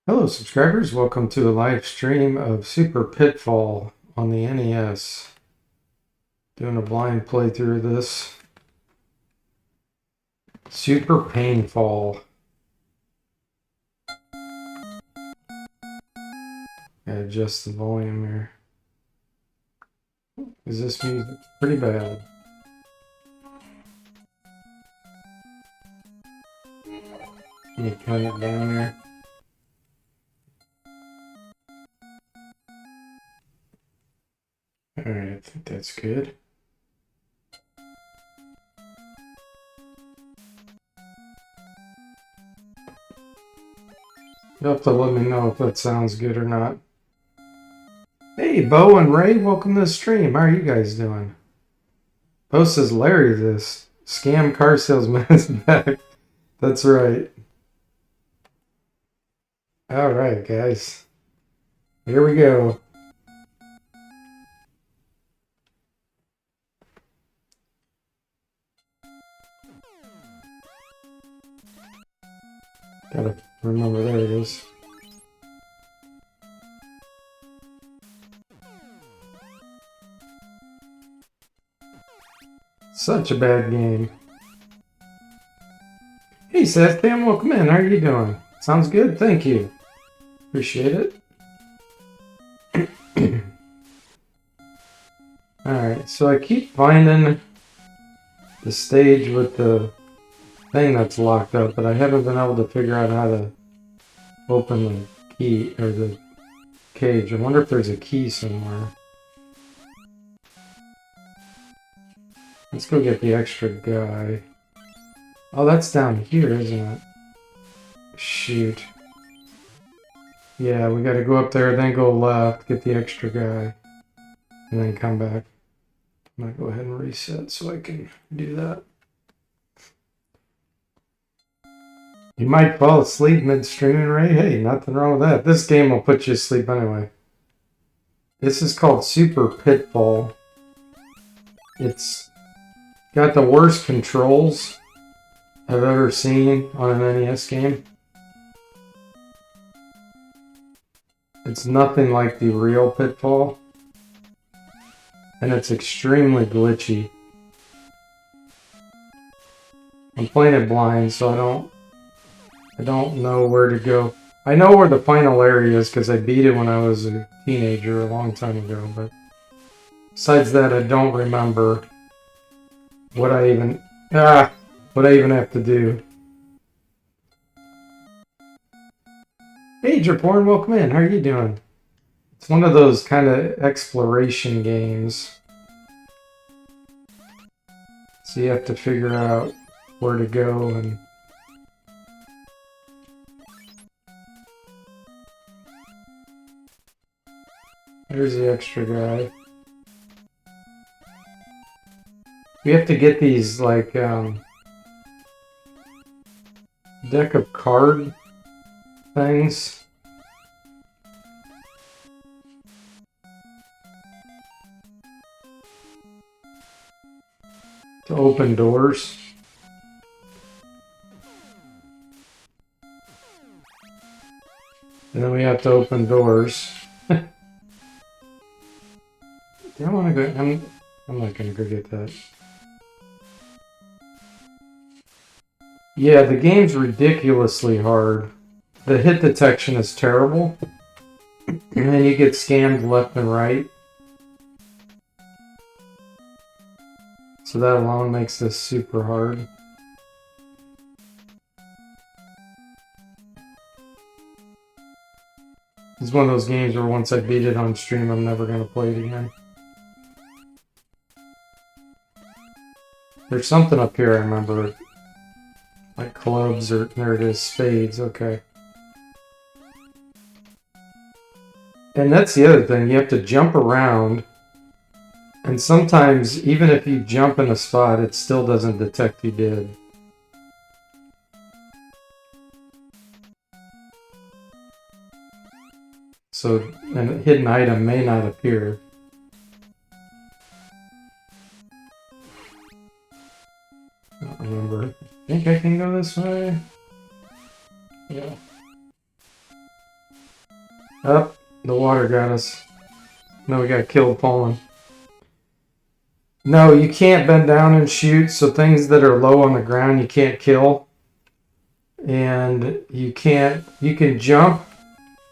Hello subscribers, welcome to a live stream of Super Pitfall on the NES. Doing a blind playthrough of this. Super Painfall. Gotta adjust the volume here. Is this music pretty bad? Let me turn it down here. Alright, I think that's good. You'll have to let me know if that sounds good or not. Hey, Bo and Ray, welcome to the stream. How are you guys doing? Bo says Larry, this scam car salesman is back. That's right. Alright, guys. Here we go. Gotta remember, there it is. Such a bad game. Hey Seth, damn, welcome in. How are you doing? Sounds good, thank you. Appreciate it. Alright, so I keep finding the stage with the thing that's locked up, but I haven't been able to figure out how to open the key or the cage. I wonder if there's a key somewhere. Let's go get the extra guy. Oh, that's down here, isn't it? Shoot. Yeah, we gotta go up there, then go left, get the extra guy, and then come back. I'm gonna go ahead and reset so I can do that. You might fall asleep mid-streaming, Ray. Hey, nothing wrong with that. This game will put you to sleep anyway. This is called Super Pitfall. It's got the worst controls I've ever seen on an NES game. It's nothing like the real Pitfall. And it's extremely glitchy. I'm playing it blind, so I don't know where to go. I know where the final area is because I beat it when I was a teenager a long time ago, but besides that, I don't remember what I even have to do. Hey, Draporn, welcome in. How are you doing? It's one of those kind of exploration games. So you have to figure out where to go and... There's the extra guy. We have to get these, like, deck of card things. To open doors. And then we have to open doors. I want to go. I'm not gonna go get that. Yeah, the game's ridiculously hard. The hit detection is terrible, and then you get scammed left and right. So that alone makes this super hard. It's one of those games where once I beat it on stream, I'm never gonna play it again. There's something up here I remember. Like clubs, or there it is, spades, okay. And that's the other thing, you have to jump around. And sometimes, even if you jump in a spot, it still doesn't detect you did. So, a hidden item may not appear. I don't remember. I think I can go this way. Yeah. Up, the water got us. No, we got killed falling. No, you can't bend down and shoot, so things that are low on the ground you can't kill. And you can jump,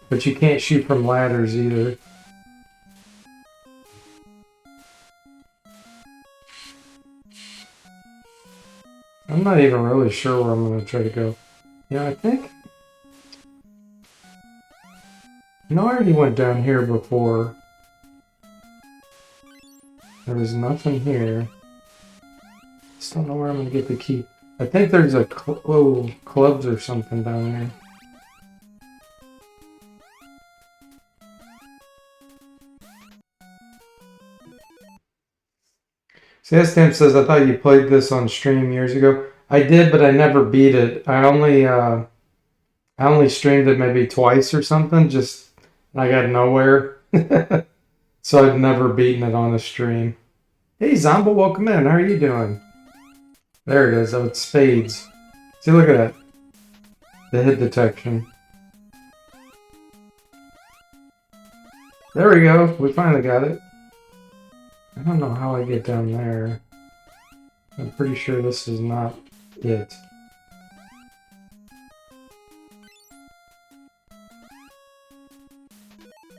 but you can't shoot from ladders either. I'm not even really sure where I'm going to try to go. Yeah, I think... No, I already went down here before. There was nothing here. Just don't know where I'm going to get the key. I think there's a... Whoa, clubs or something down there. Stamp says, I thought you played this on stream years ago. I did, but I never beat it. I only streamed it maybe twice or something. Just, I got nowhere. So I've never beaten it on a stream. Hey, Zombo, welcome in. How are you doing? There it is. Oh, it's spades. See, look at that. The hit detection. There we go. We finally got it. I don't know how I get down there. I'm pretty sure this is not it.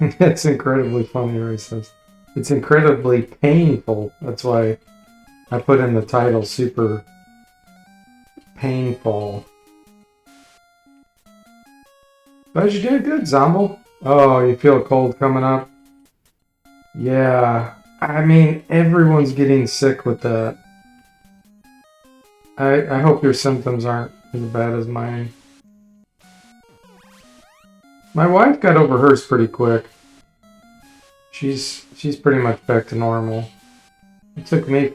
It's incredibly funny, Ray says. It's incredibly painful. That's why I put in the title, Super Painful. But you did good, Zombo. Oh, you feel cold coming up? Yeah. I mean, everyone's getting sick with that. I hope your symptoms aren't as bad as mine. My wife got over hers pretty quick. She's pretty much back to normal. It took me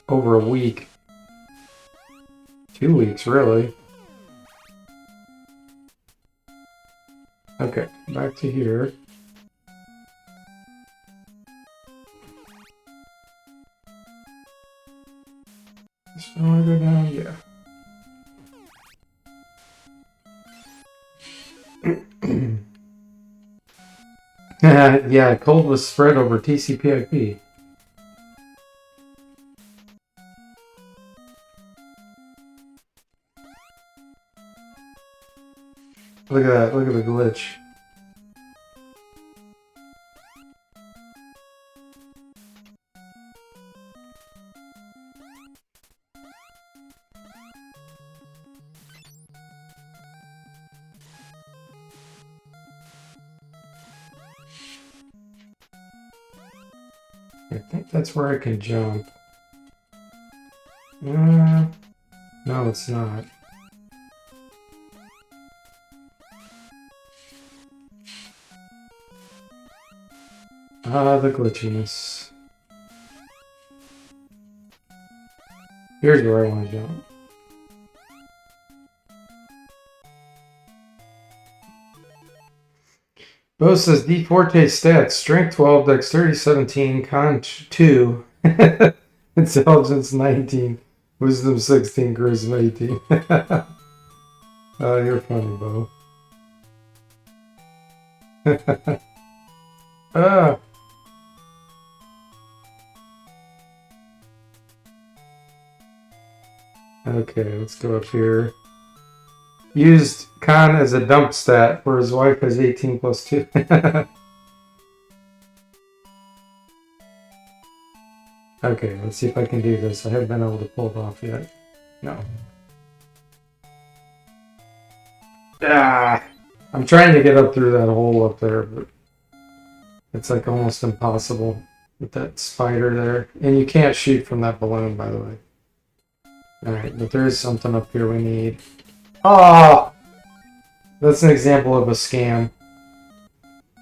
over a week. 2 weeks, really. Okay, back to here. Just want to go down, yeah. Yeah, cold was spread over TCP/IP. Look at that, look at the glitch. I think that's where I can jump. No, it's not. The glitchiness. Here's where I want to jump. Bo says D Forte stats: Strength 12, Dexterity 17, Con 2, Intelligence 19, Wisdom 16, Charisma 18. Oh, you're funny, Bo. Ah. Okay, let's go up here. Used Con as a dump stat, where his wife has 18 plus 2. Okay, let's see if I can do this. I haven't been able to pull it off yet. No. Ah! I'm trying to get up through that hole up there, but it's like almost impossible with that spider there. And you can't shoot from that balloon, by the way. Alright, but there is something up here we need. Oh! That's an example of a scam.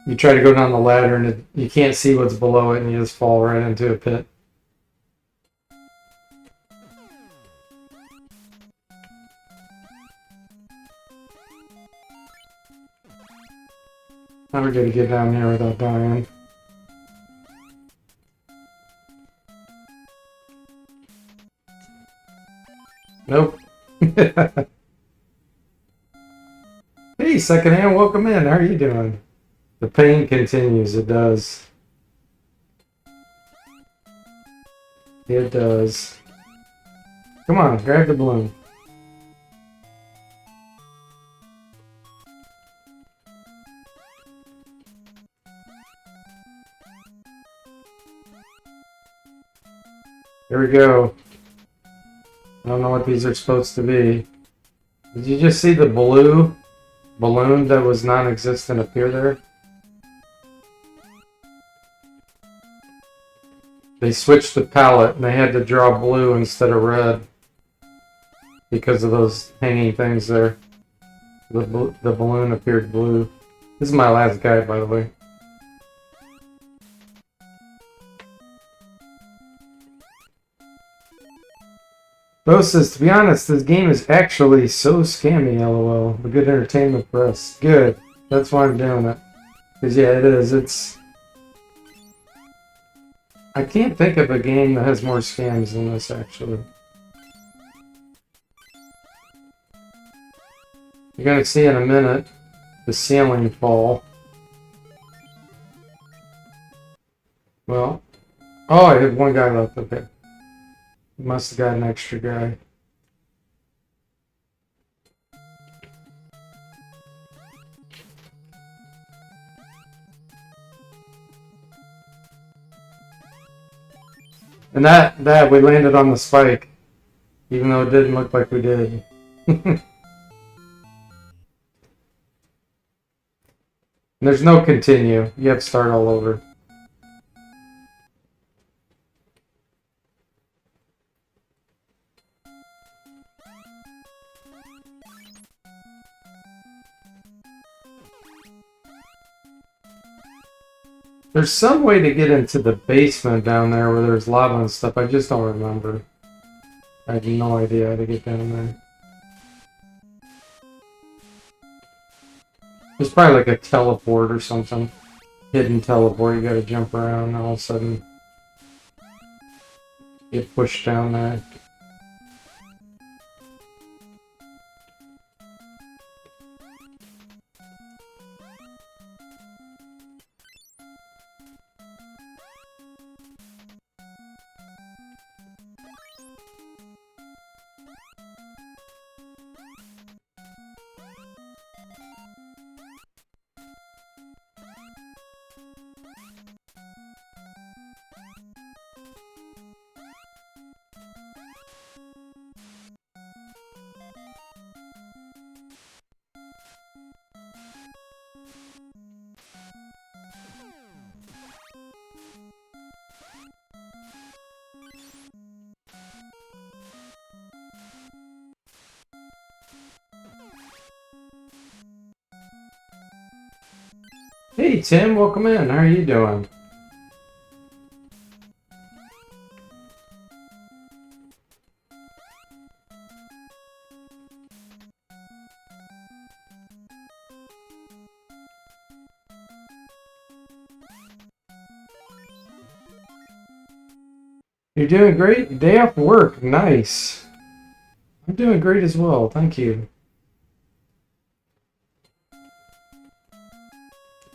You try to go down the ladder and you can't see what's below it and you just fall right into a pit. Now we're gonna get down here without dying. Nope. Hey, secondhand, welcome in. How are you doing? The pain continues, it does. It does. Come on, grab the balloon. Here we go. I don't know what these are supposed to be. Did you just see the blue balloon that was non-existent appear there? They switched the palette and they had to draw blue instead of red because of those hanging things there. The balloon appeared blue. This is my last guy, by the way. Bo says, to be honest, this game is actually so scammy, lol. But good entertainment for us. Good. That's why I'm doing it. Because, yeah, it is. It's... I can't think of a game that has more scams than this, actually. You're going to see in a minute the ceiling fall. Well... Oh, I have one guy left. Okay. Must have got an extra guy. And that we landed on the spike, even though it didn't look like we did. There's no continue. You have to start all over. There's some way to get into the basement down there where there's lava and stuff. I just don't remember. I have no idea how to get down there. There's probably like a teleport or something. Hidden teleport. You gotta jump around and all of a sudden get pushed down there. Hey Tim, welcome in. How are you doing? You're doing great? Day off work. Nice. I'm doing great as well. Thank you.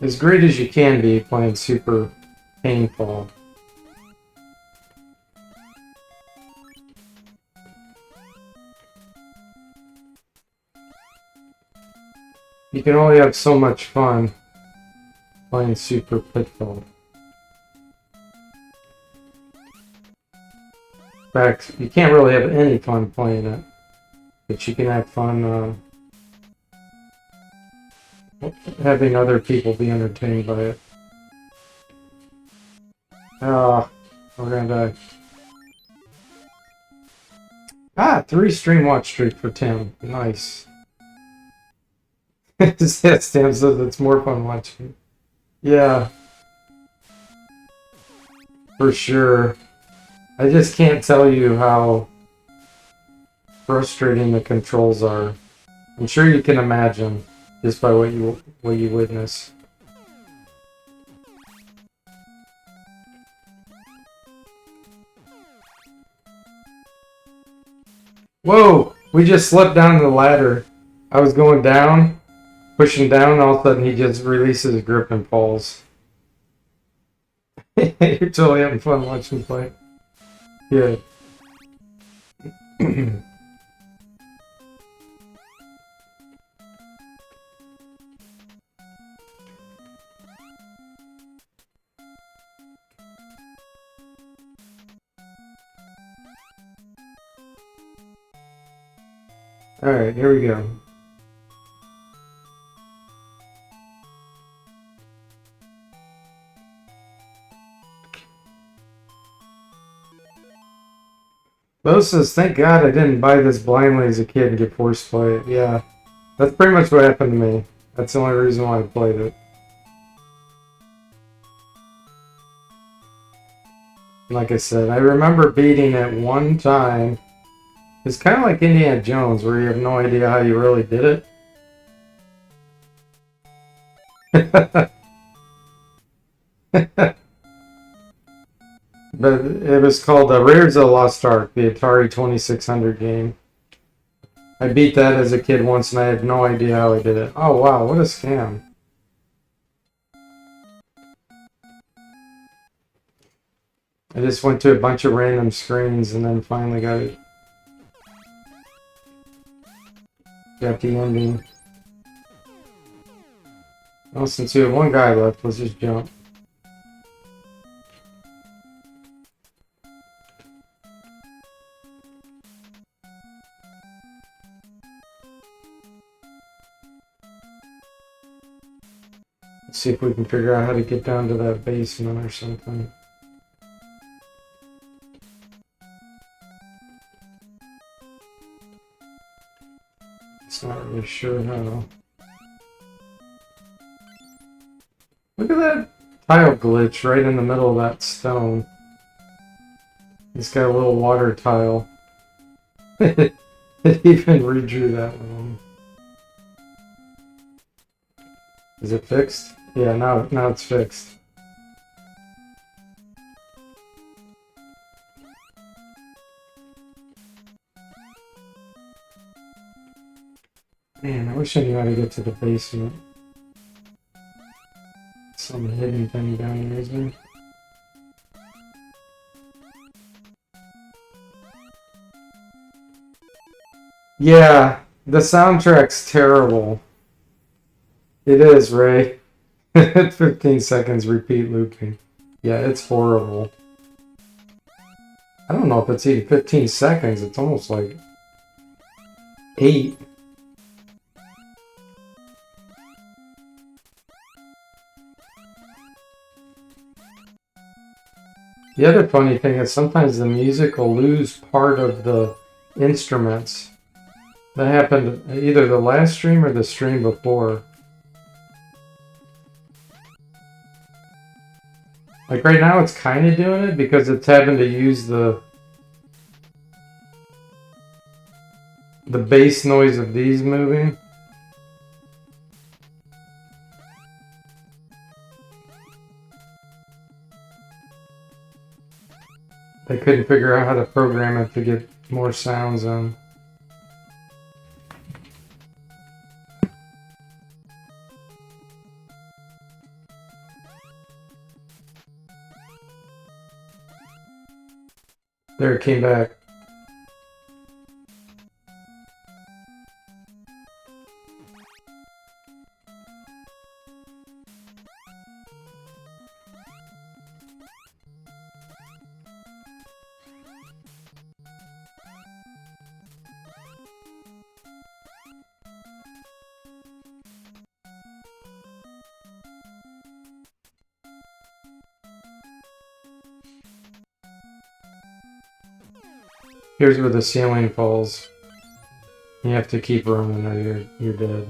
As great as you can be playing Super Painful. You can only have so much fun playing Super Pitfall. In fact, you can't really have any fun playing it, but you can have fun having other people be entertained by it. Ah, we're gonna die. Ah, 3 stream watch streak for Tim. Nice. Tim says it's more fun watching. Yeah. For sure. I just can't tell you how frustrating the controls are. I'm sure you can imagine just by what you witness. Whoa! We just slipped down the ladder. I was going down, pushing down, all of a sudden he just releases his grip and falls. You're totally having fun watching play. Yeah. Alright, here we go. Bo says, thank God I didn't buy this blindly as a kid and get forced to play it. Yeah, that's pretty much what happened to me. That's the only reason why I played it. Like I said, I remember beating it one time. It's kind of like Indiana Jones, where you have no idea how you really did it. But it was called Raiders of the Lost Ark, the Atari 2600 game. I beat that as a kid once and I had no idea how I did it. Oh wow, what a scam. I just went to a bunch of random screens and then finally got it. Got the ending. Well, since we have one guy left, let's just jump. Let's see if we can figure out how to get down to that basement or something. It's not really sure how. Look at that tile glitch right in the middle of that stone. It's got a little water tile. It even redrew that one. Is it fixed? Yeah, now it's fixed. Man, I wish I knew how to get to the basement. Some hidden thing down there, isn't there? Yeah, the soundtrack's terrible. It is, Ray. 15 seconds repeat looping. Yeah, it's horrible. I don't know if it's even 15 seconds. It's almost like 8. The other funny thing is sometimes the music will lose part of the instruments. That happened either the last stream or the stream before. Like right now it's kind of doing it because it's having to use the bass noise of these moving. They couldn't figure out how to program it to get more sounds on. There, it came back. Here's where the ceiling falls. You have to keep running or you're dead.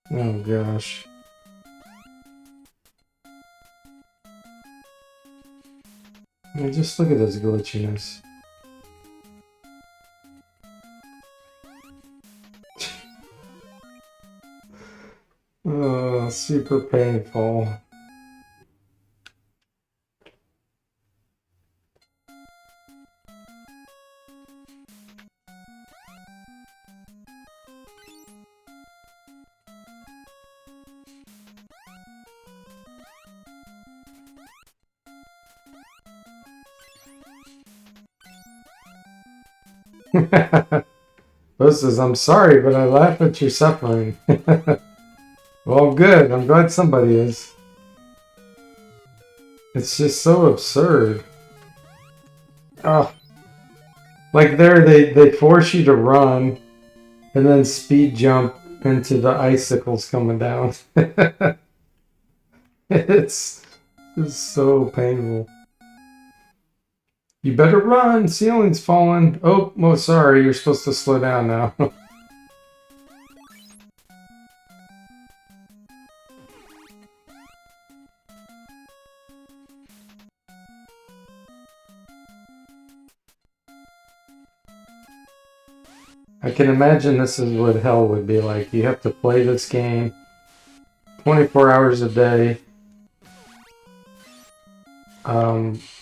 Oh gosh. I mean, just look at this glitchiness. Oh, super painful. This is, I'm sorry, but I laugh at your suffering. Well, good. I'm glad somebody is. It's just so absurd. Oh, like there, they force you to run and then speed jump into the icicles coming down. It's so painful. You better run. Ceiling's falling. Oh, well, sorry. You're supposed to slow down now. I can imagine this is what hell would be like. You have to play this game 24 hours a day,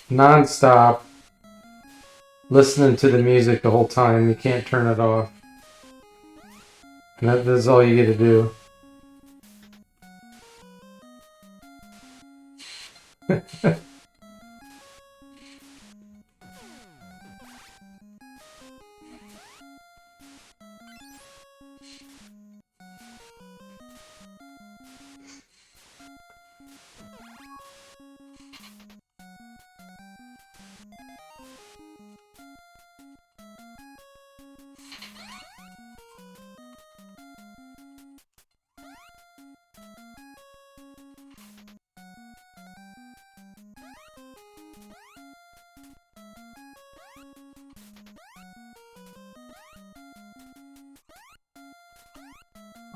non-stop, listening to the music the whole time. You can't turn it off. And that's all you get to do.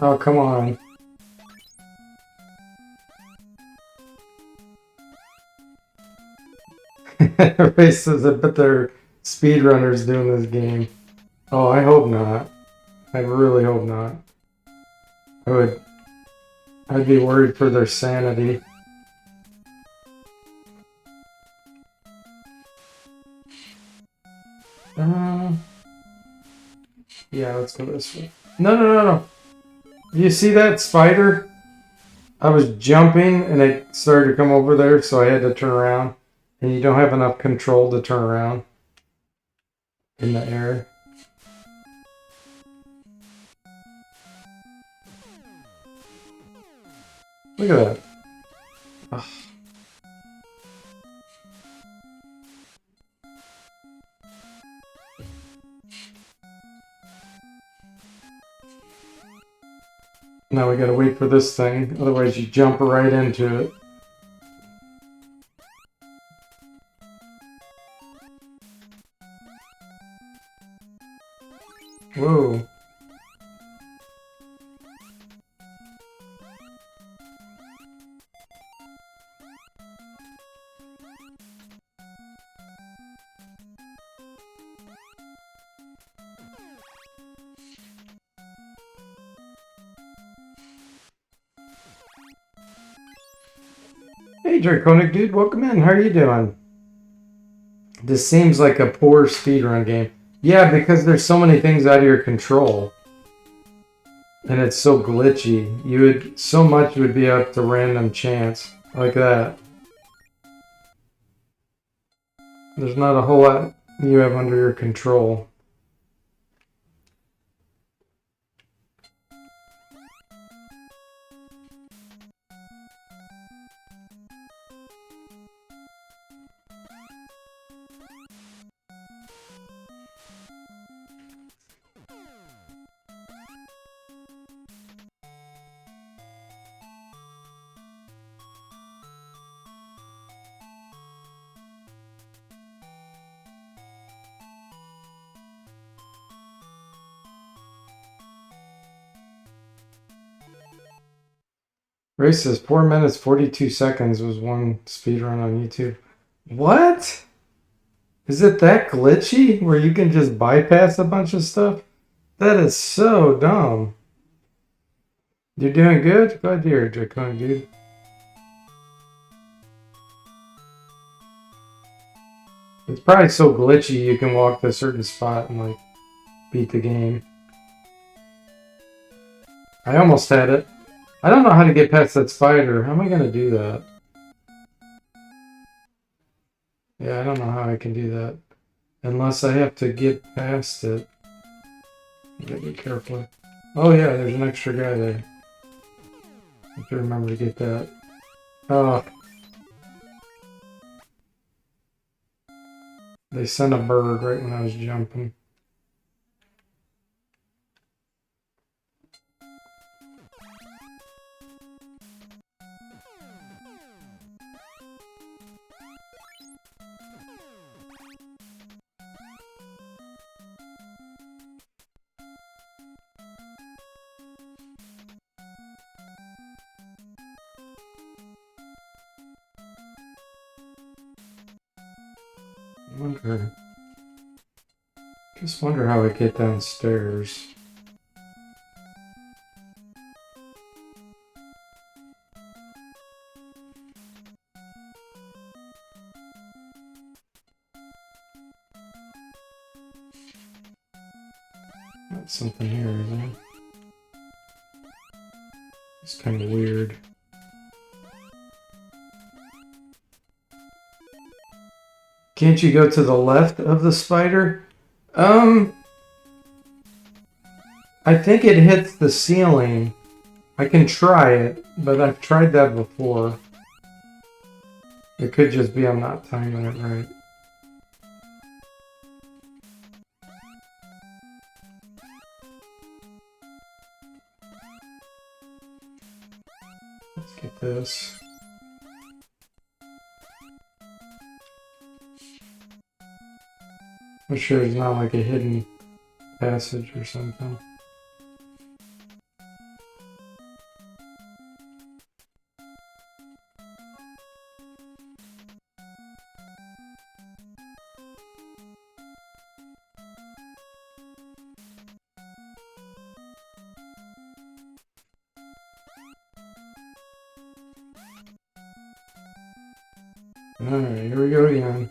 Oh, come on. Everybody says I bet they're speedrunners doing this game. Oh, I hope not. I really hope not. I'd be worried for their sanity. Yeah, let's go this way. No. You see that spider? I was jumping and it started to come over there, so I had to turn around. And you don't have enough control to turn around in the air. Look at that. Ugh. Now we gotta wait for this thing, otherwise you jump right into it. Whoa. Hey Draconic Dude, welcome in. How are you doing? This seems like a poor speedrun game. Yeah, because there's so many things out of your control. And it's so glitchy. So much would be up to random chance. Like that. There's not a whole lot you have under your control. Ray says 4 minutes 42 seconds was one speedrun on YouTube. What? Is it that glitchy where you can just bypass a bunch of stuff? That is so dumb. You're doing good? Glad to hear it, Draconic dude. It's probably so glitchy you can walk to a certain spot and like beat the game. I almost had it. I don't know how to get past that spider. How am I gonna do that? Yeah, I don't know how I can do that. Unless I have to get past it. Gotta be careful. Oh yeah, there's an extra guy there. I have to remember to get that. Oh. They sent a bird right when I was jumping. Just wonder how I get downstairs. That's something here, isn't it? It's kind of weird. Can't you go to the left of the spider? I think it hits the ceiling. I can try it, but I've tried that before. It could just be I'm not timing it right. Let's get this. I'm sure it's not like a hidden passage or something. Alright, here we go again.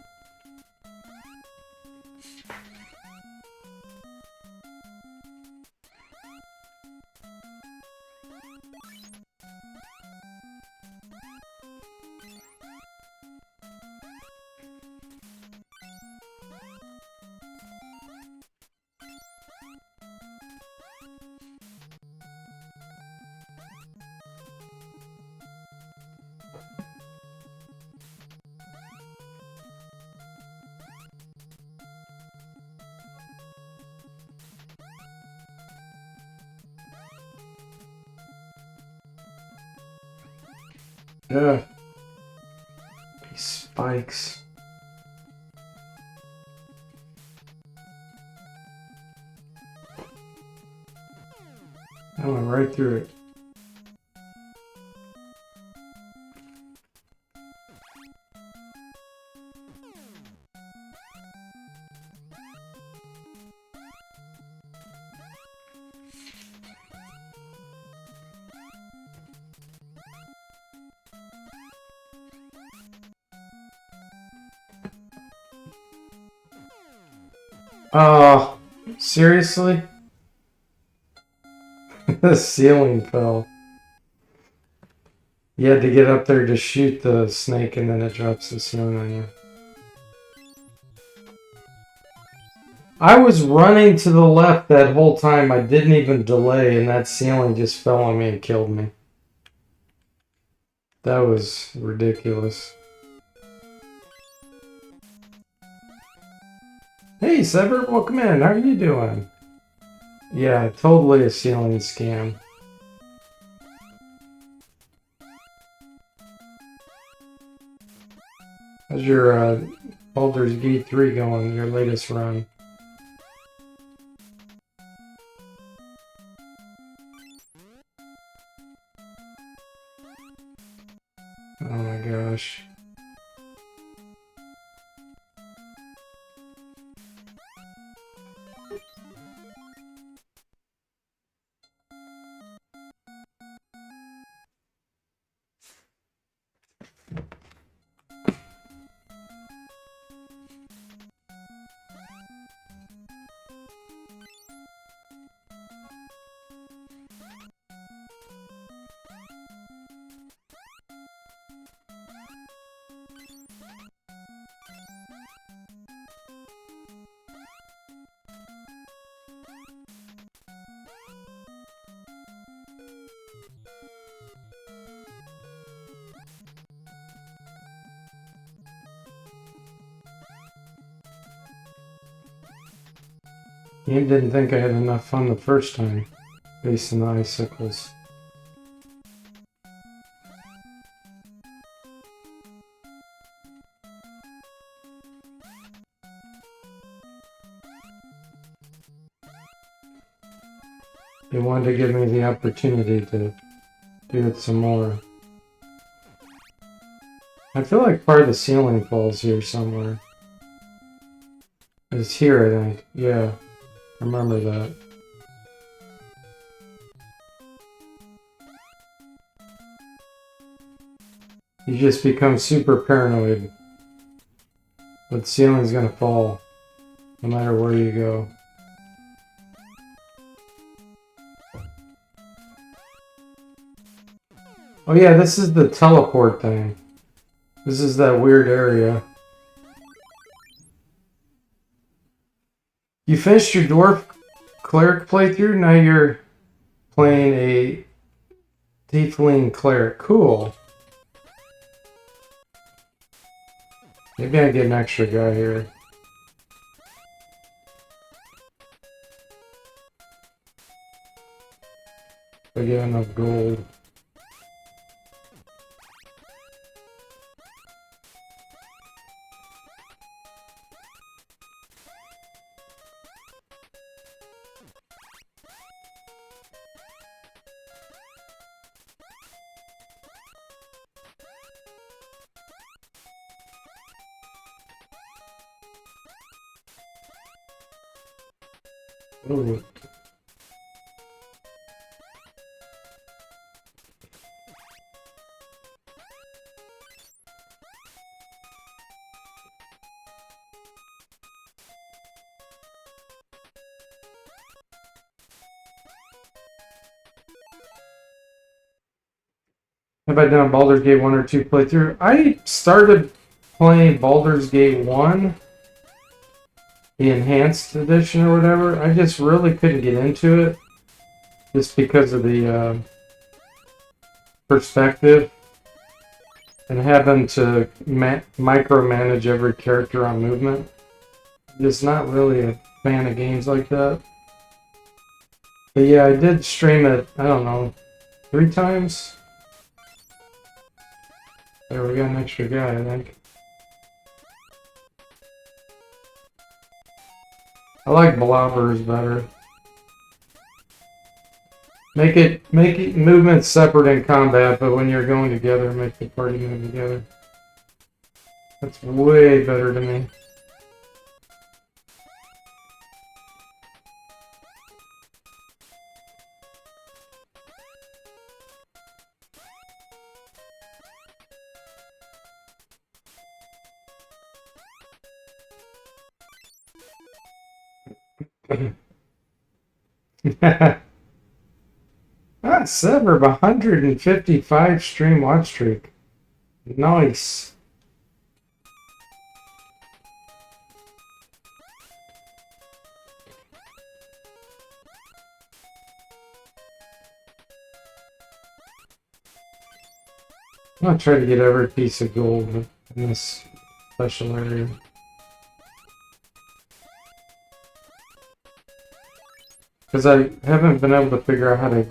Yeah. These spikes. I went right through it. Oh, seriously? The ceiling fell. You had to get up there to shoot the snake and then it drops the stone on you. I was running to the left that whole time. I didn't even delay and that ceiling just fell on me and killed me. That was ridiculous. Hey, Sever, welcome in. How are you doing? Yeah, totally a ceiling scam. How's your Baldur's Gate 3 going, your latest run? Oh my gosh. Game didn't think I had enough fun the first time, facing the icicles. They wanted to give me the opportunity to do it some more. I feel like part of the ceiling falls here somewhere. It's here, I think. Yeah, I remember that. You just become super paranoid. But the ceiling's gonna fall, no matter where you go. Oh yeah, this is the teleport thing. This is that weird area. You finished your dwarf cleric playthrough, now you're playing a tiefling cleric. Cool. Maybe I get an extra guy here. If I get enough gold. Ooh. Have I done a Baldur's Gate 1 or 2 playthrough? I started playing Baldur's Gate 1, the Enhanced Edition or whatever. I just really couldn't get into it, just because of the perspective and having to micromanage every character on movement. Just not really a fan of games like that. But yeah, I did stream it, I don't know, 3 times? There, we got an extra guy, I think. I like blobbers better. Make it movements separate in combat, but when you're going together, make the party move together. That's way better to me. Sever 155 stream watch streak. Nice. I'm gonna try to get every piece of gold in this special area. Because I haven't been able to figure out how to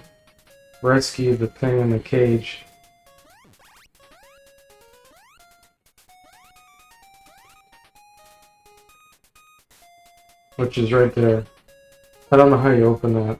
rescue the thing in the cage. Which is right there. I don't know how you open that.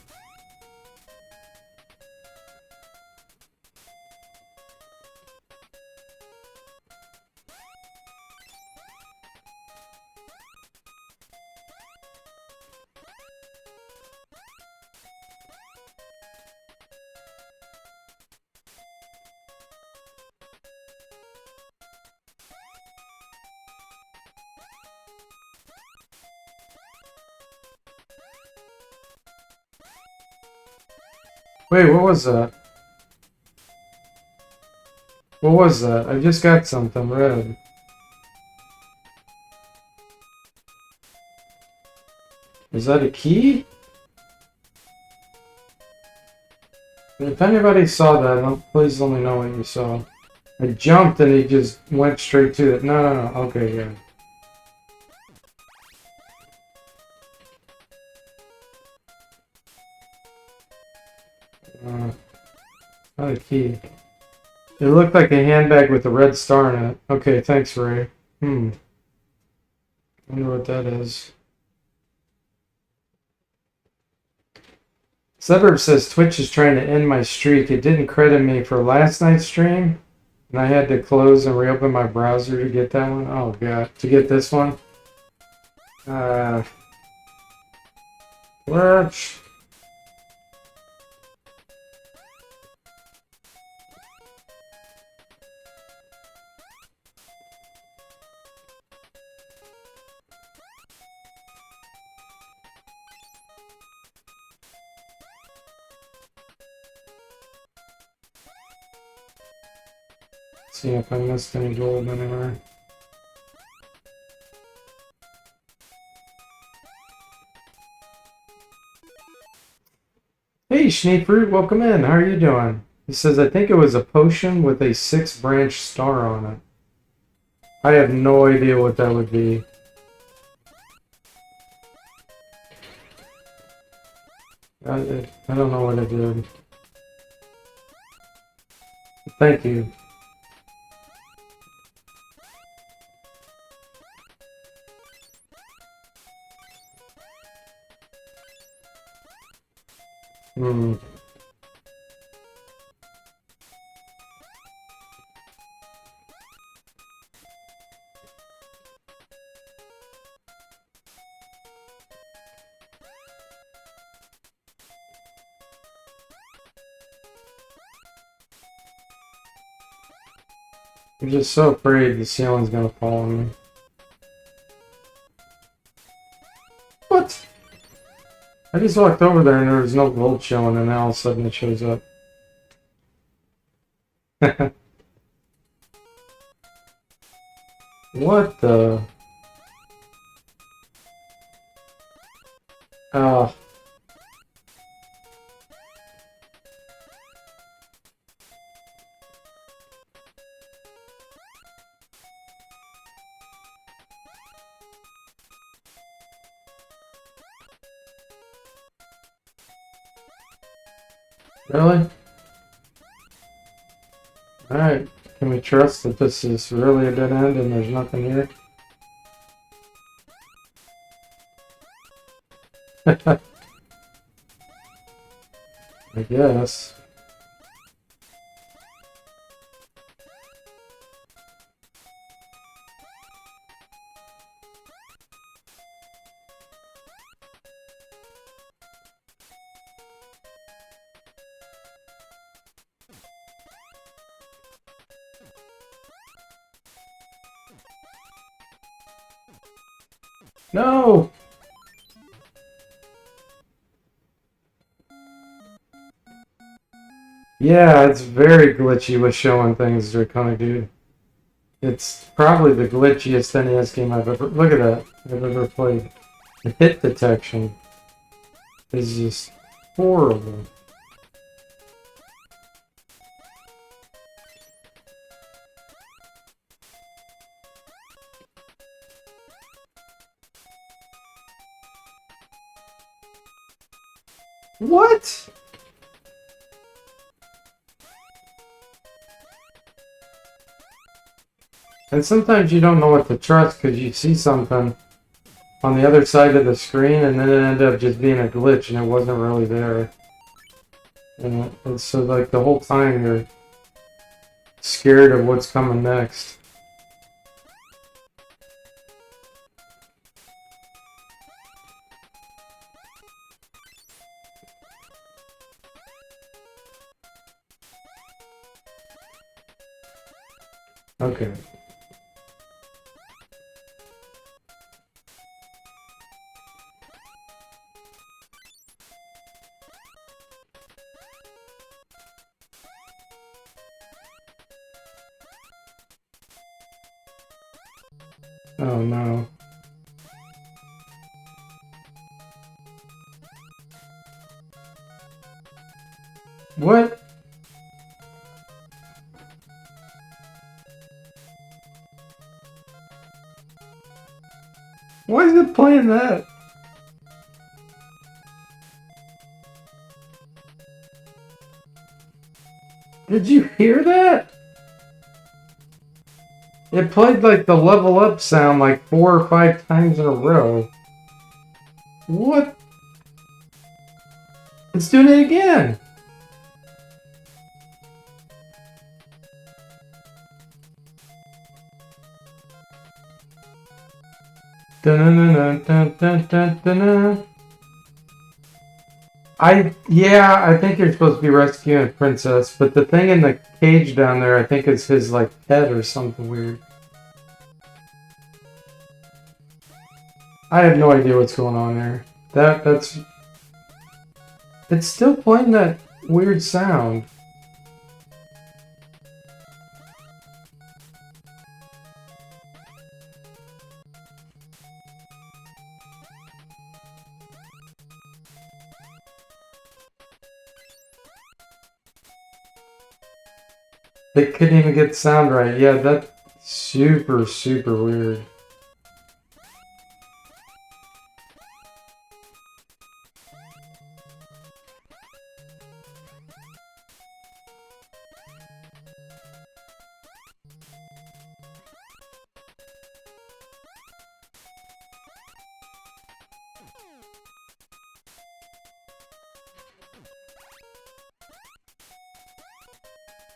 Wait, what was that? What was that? I just got something red. Is that a key? If anybody saw that, please let me know what you saw. I jumped and he just went straight to it. No. Okay, yeah. Not a key. It looked like a handbag with a red star in it. Okay, thanks, Ray. Wonder what that is. Suburb says Twitch is trying to end my streak. It didn't credit me for last night's stream, and I had to close and reopen my browser to get that one. Oh god, to get this one. Twitch. See if I missed any gold anywhere. Hey, Schneefruit, welcome in. How are you doing? He says, I think it was a potion with a 6-branch star on it. I have no idea what that would be. I don't know what it did. Thank you. I'm just so afraid the ceiling's gonna fall on me. What? I just walked over there and there was no gold showing, and now all of a sudden it shows up. What the? Oh. Really? Alright, can we trust that this is really a dead end and there's nothing here? I guess. No! Yeah, it's very glitchy with showing things, Draconic Dude. It's probably the glitchiest NES game I've ever... Look at that. I've ever played. The hit detection is just horrible. What? And sometimes you don't know what to trust because you see something on the other side of the screen and then it ended up just being a glitch and it wasn't really there. And so like the whole time you're scared of what's coming next. Okay. Oh no. What? Why is it playing that? Did you hear that? It played like the level up sound like 4 or 5 times in a row. What? It's doing it again. I think you're supposed to be rescuing a princess, but the thing in the cage down there, I think is his like pet or something weird. I have no idea what's going on there. That's it's still playing that weird sound. They couldn't even get the sound right. Yeah, that's super, super weird.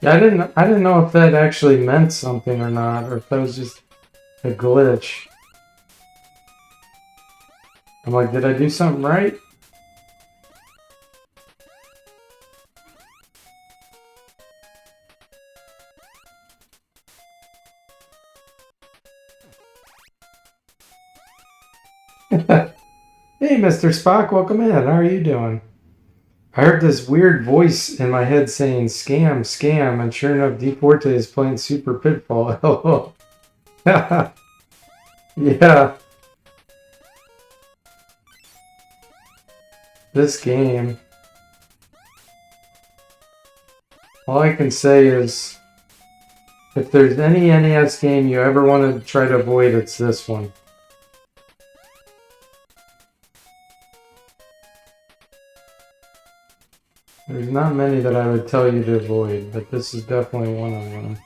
Yeah, I didn't know if that actually meant something or not, or if that was just a glitch. I'm like, did I do something right? Hey, Mr. Spock, welcome in. How are you doing? I heard this weird voice in my head saying scam, scam, and sure enough, D Forte is playing Super Pitfall. Yeah, this game. All I can say is, if there's any NES game you ever want to try to avoid, it's this one. There's not many that I would tell you to avoid, but this is definitely one of them.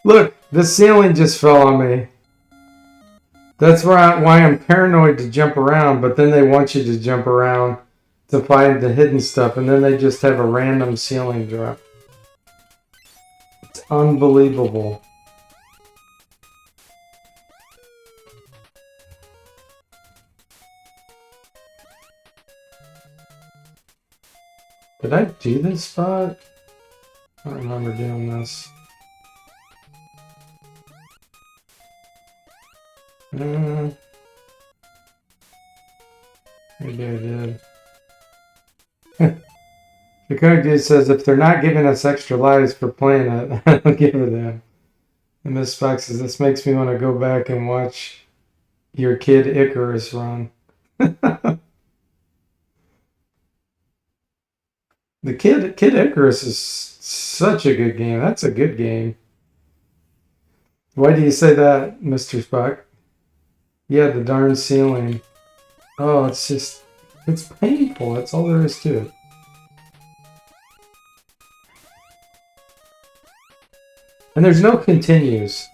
Look, the ceiling just fell on me. That's why I'm paranoid to jump around, but then they want you to jump around to find the hidden stuff, and then they just have a random ceiling drop. It's unbelievable. Did I do this spot? I don't remember doing this. Maybe I did. The code dude says if they're not giving us extra lives for playing it, I don't give a damn. And Miss Fox says this makes me want to go back and watch your Kid Icarus run. The Kid Icarus is such a good game. That's a good game. Why do you say that, Mr. Spock? Yeah, the darn ceiling. Oh, it's painful. That's all there is to it. And there's no continues.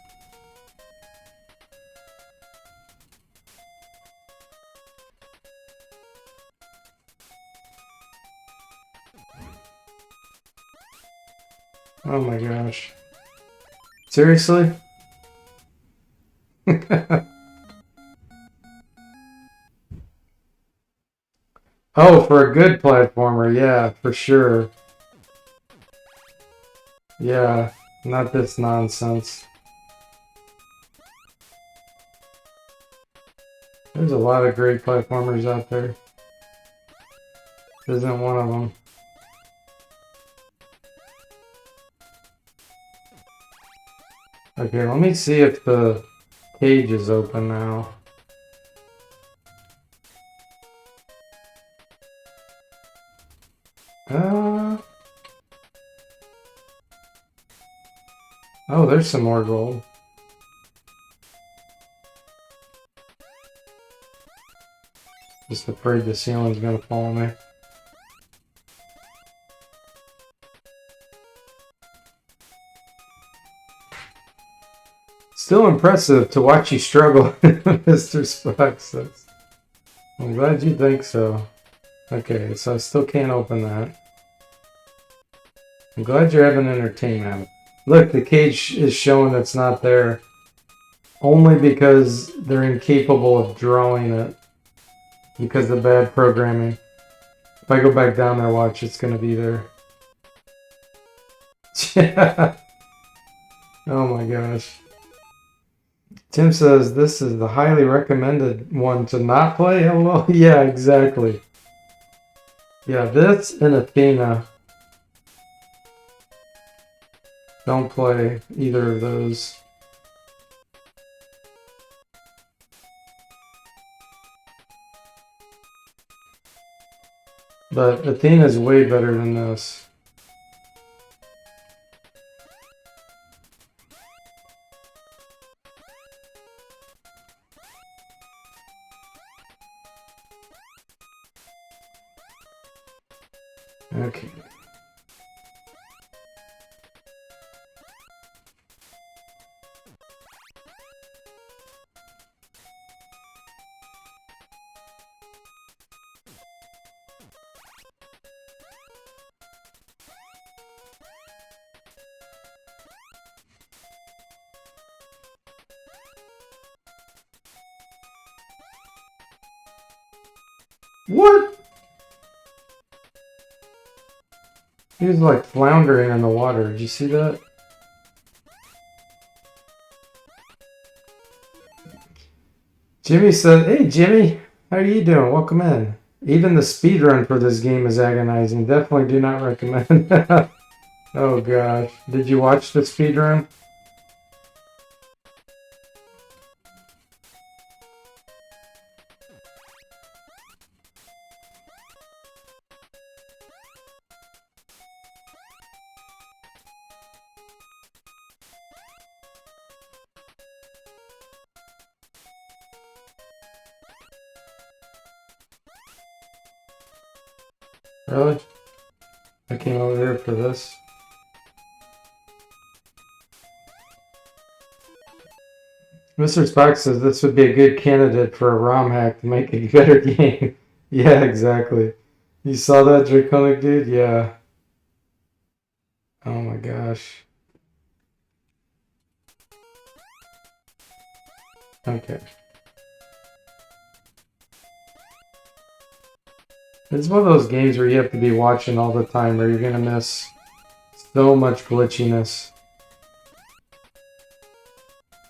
Oh my gosh. Seriously? Oh, for a good platformer, yeah, for sure. Yeah, not this nonsense. There's a lot of great platformers out there. This isn't one of them. Okay, let me see if the cage is open now. Oh, there's some more gold. Just afraid the ceiling's gonna fall on me. Still impressive to watch you struggle, Mr. Sparks. I'm glad you think so. Okay, so I still can't open that. I'm glad you're having entertainment. Look, the cage is showing it's not there. Only because they're incapable of drawing it. Because of bad programming. If I go back down there, watch, it's going to be there. Yeah. Oh my gosh. Tim says this is the highly recommended one to not play. Hello. Yeah, exactly. Yeah, this and Athena. Don't play either of those. But Athena's way better than this. Okay. What? He was like floundering in the water. Did you see that? Jimmy said, "Hey Jimmy, how are you doing? Welcome in." Even the speedrun for this game is agonizing. Definitely do not recommend. Oh gosh. Did you watch the speedrun? Really? I came over here for this. Mr. Spock says this would be a good candidate for a ROM hack to make a better game. Yeah, exactly. You saw that, Draconic dude? Yeah. Oh my gosh. Okay. It's one of those games where you have to be watching all the time or you're gonna miss so much glitchiness.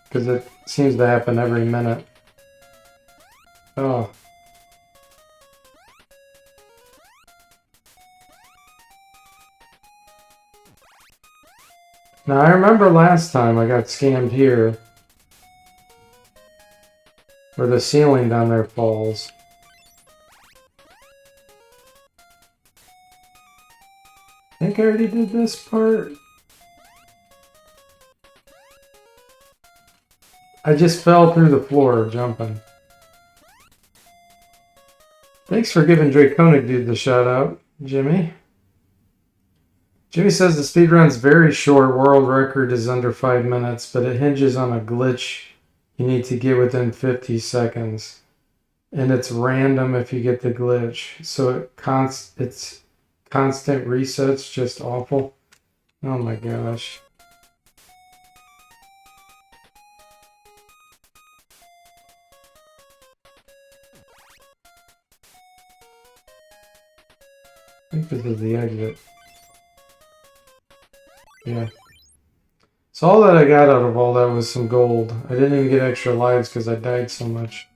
Because it seems to happen every minute. Oh. Now I remember last time I got scammed here. Where the ceiling down there falls. I think I already did this part. I just fell through the floor jumping. Thanks for giving Draconic Dude the shout out, Jimmy. Jimmy says the speedrun's very short. World record is under 5 minutes, but it hinges on a glitch you need to get within 50 seconds. And it's random if you get the glitch. So it's constant resets, just awful. Oh my gosh. I think this is the exit. Yeah. So all that I got out of all that was some gold. I didn't even get extra lives because I died so much.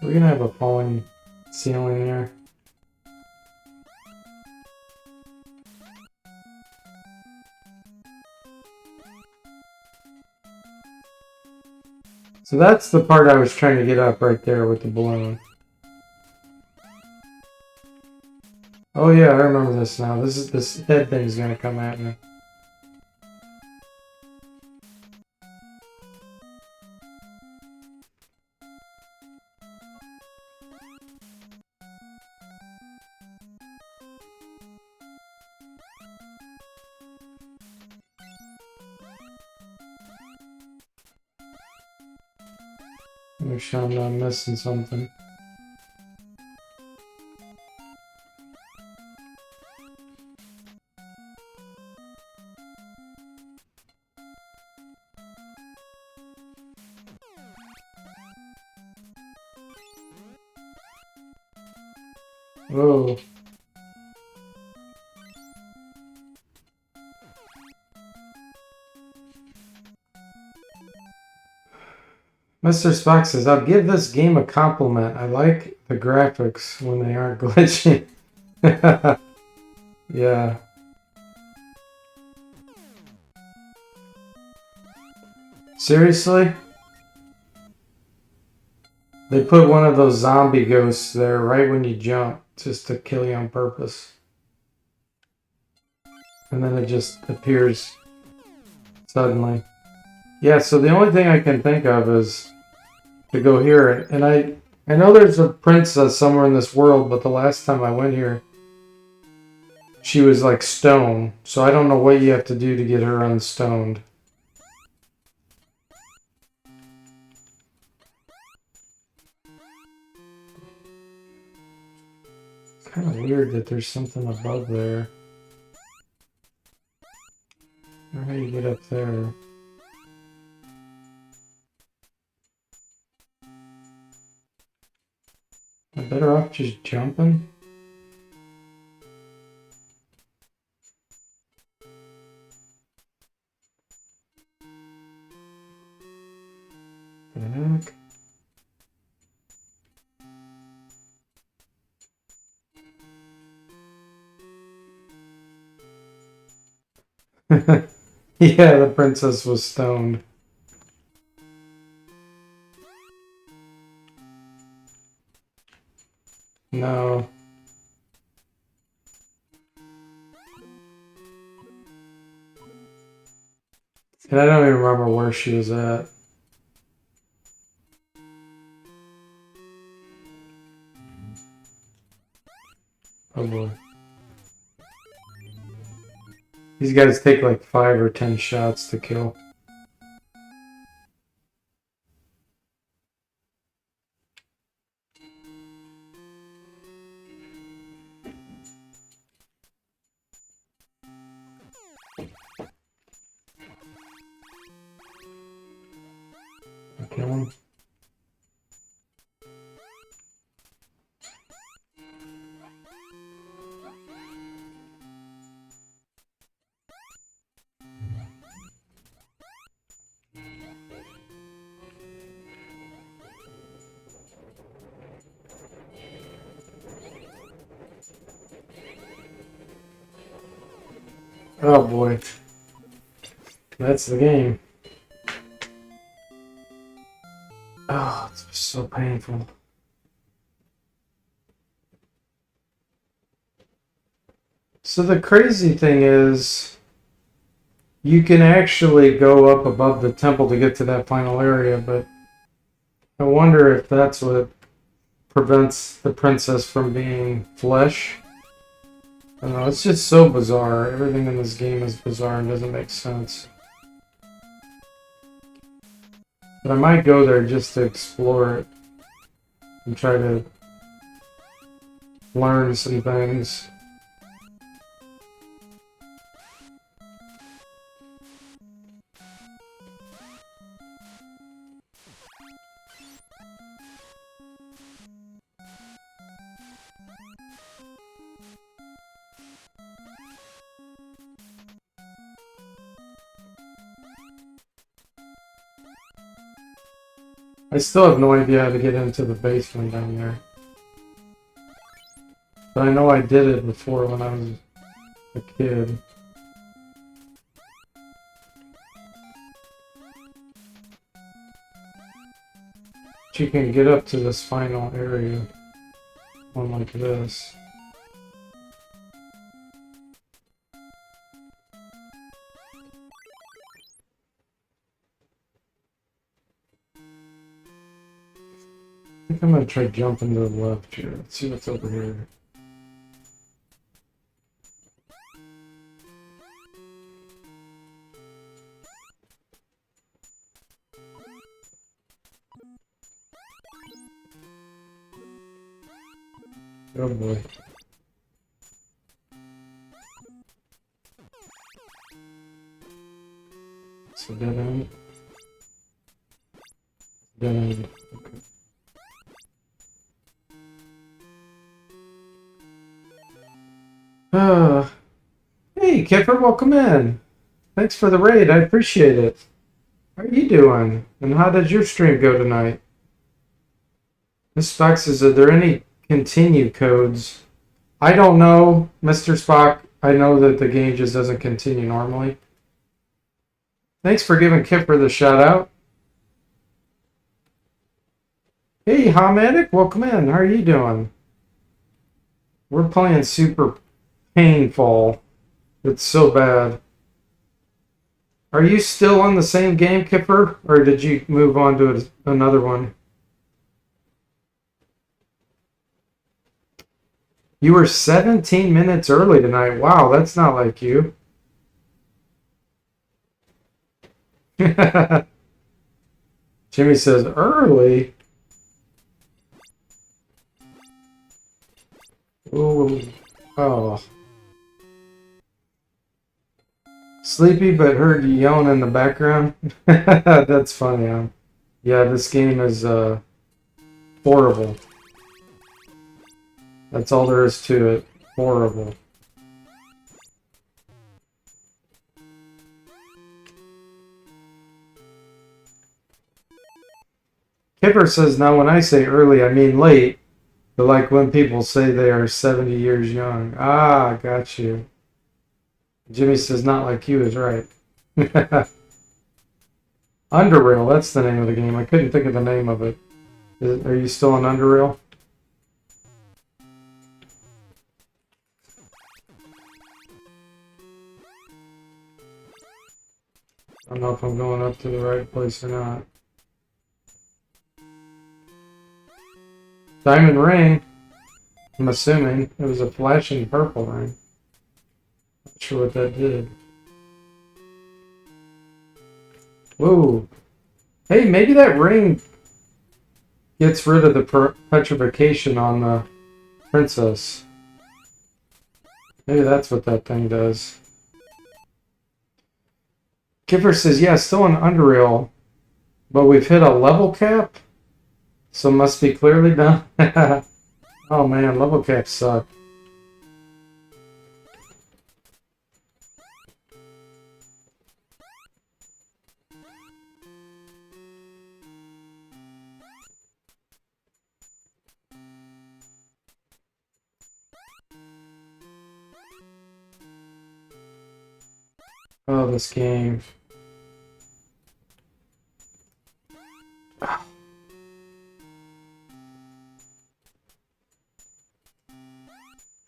We're gonna have a falling ceiling here. So that's the part I was trying to get up right there with the balloon. Oh yeah, I remember this now. This head thing's gonna come at me. Make sure I'm not missing something. Whoa. Mr. Spock says, I'll give this game a compliment. I like the graphics when they aren't glitching. Yeah. Seriously? They put one of those zombie ghosts there right when you jump, just to kill you on purpose. And then it just appears suddenly. Yeah, so the only thing I can think of is to go here. And I know there's a princess somewhere in this world, but the last time I went here, she was like stone. So I don't know what you have to do to get her unstoned. It's kind of weird that there's something above there. I don't know how you get up there. Am I better off just jumping? The heck? Yeah, the princess was stoned. No. And I don't even remember where she was at. Oh boy. These guys take like 5 or 10 shots to kill. Kill him. Oh boy. That's the game. Oh, it's so painful. So the crazy thing is, you can actually go up above the temple to get to that final area, but I wonder if that's what prevents the princess from being flesh. I don't know, it's just so bizarre. Everything in this game is bizarre and doesn't make sense. But I might go there just to explore it and try to learn some things. I still have no idea how to get into the basement down there. But I know I did it before when I was a kid. you can get up to this final area. One like this. I think I'm gonna try jumping to the left here. Let's see what's over here. Oh boy. So dead end. Dead end. Okay. Hey, Kipper, welcome in. Thanks for the raid. I appreciate it. How are you doing? And how did your stream go tonight? Miss Spock says, are there any continue codes? I don't know, Mr. Spock. I know that the game just doesn't continue normally. Thanks for giving Kipper the shout out. Hey, Hamadic, welcome in. How are you doing? We're playing Super Painful. It's so bad. Are you still on the same game, Kipper? Or did you move on to another one? You were 17 minutes early tonight. Wow, that's not like you. Jimmy says, early? Ooh. Oh. Sleepy, but heard you yelling in the background. That's funny. Yeah, this game is horrible. That's all there is to it. Horrible. Kipper says, now when I say early, I mean late. But like when people say they are 70 years young. Ah, got you. Jimmy says, not like you is right. Underrail, that's the name of the game. I couldn't think of the name of it. Are you still on Underrail? I don't know if I'm going up to the right place or not. Diamond ring. I'm assuming it was a flashing purple ring. Not sure what that did. Whoa. Hey, maybe that ring gets rid of the petrification on the princess. Maybe that's what that thing does. Kipper says, yeah, still on Underrail, but we've hit a level cap, so must be clearly done. Oh man, level caps suck. Oh, this game.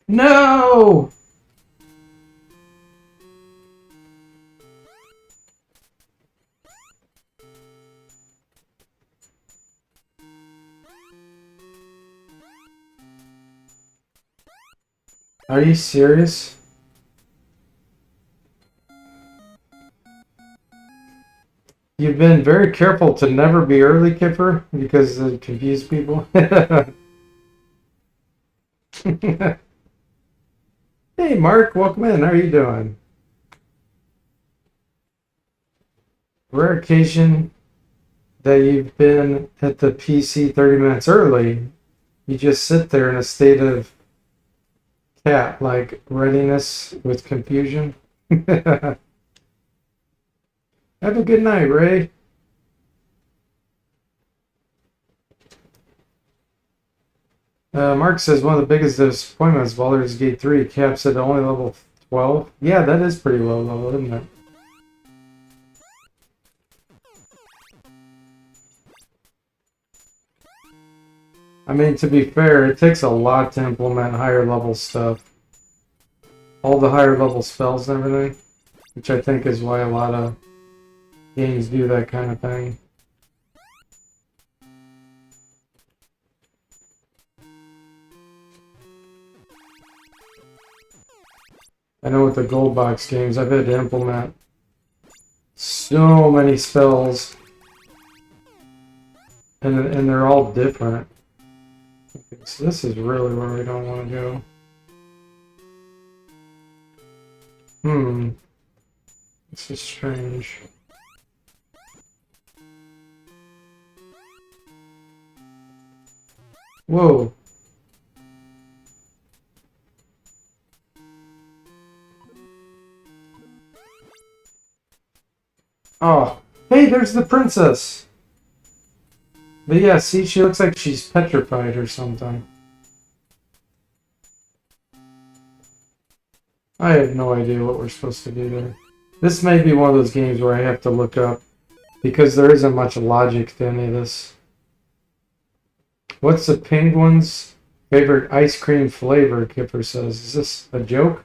No! Are you serious? You've been very careful to never be early, Kipper, because it confused people. Hey, Mark, welcome in. How are you doing? Rare occasion that you've been at the PC 30 minutes early. You just sit there in a state of cat, like readiness with confusion. Have a good night, Ray. Mark says one of the biggest disappointments of Baldur's Gate 3 caps at only level 12. Yeah, that is pretty low level, isn't it? I mean, to be fair, it takes a lot to implement higher level stuff. All the higher level spells and everything. Which I think is why a lot of games do that kind of thing. I know with the gold box games, I've had to implement so many spells. And they're all different. Okay, so this is really where we don't want to go. This is strange. Whoa. Oh, hey, there's the princess. But yeah, see, she looks like she's petrified or something. I have no idea what we're supposed to do there. This may be one of those games where I have to look up because there isn't much logic to any of this. What's the penguin's favorite ice cream flavor? Kipper says. Is this a joke?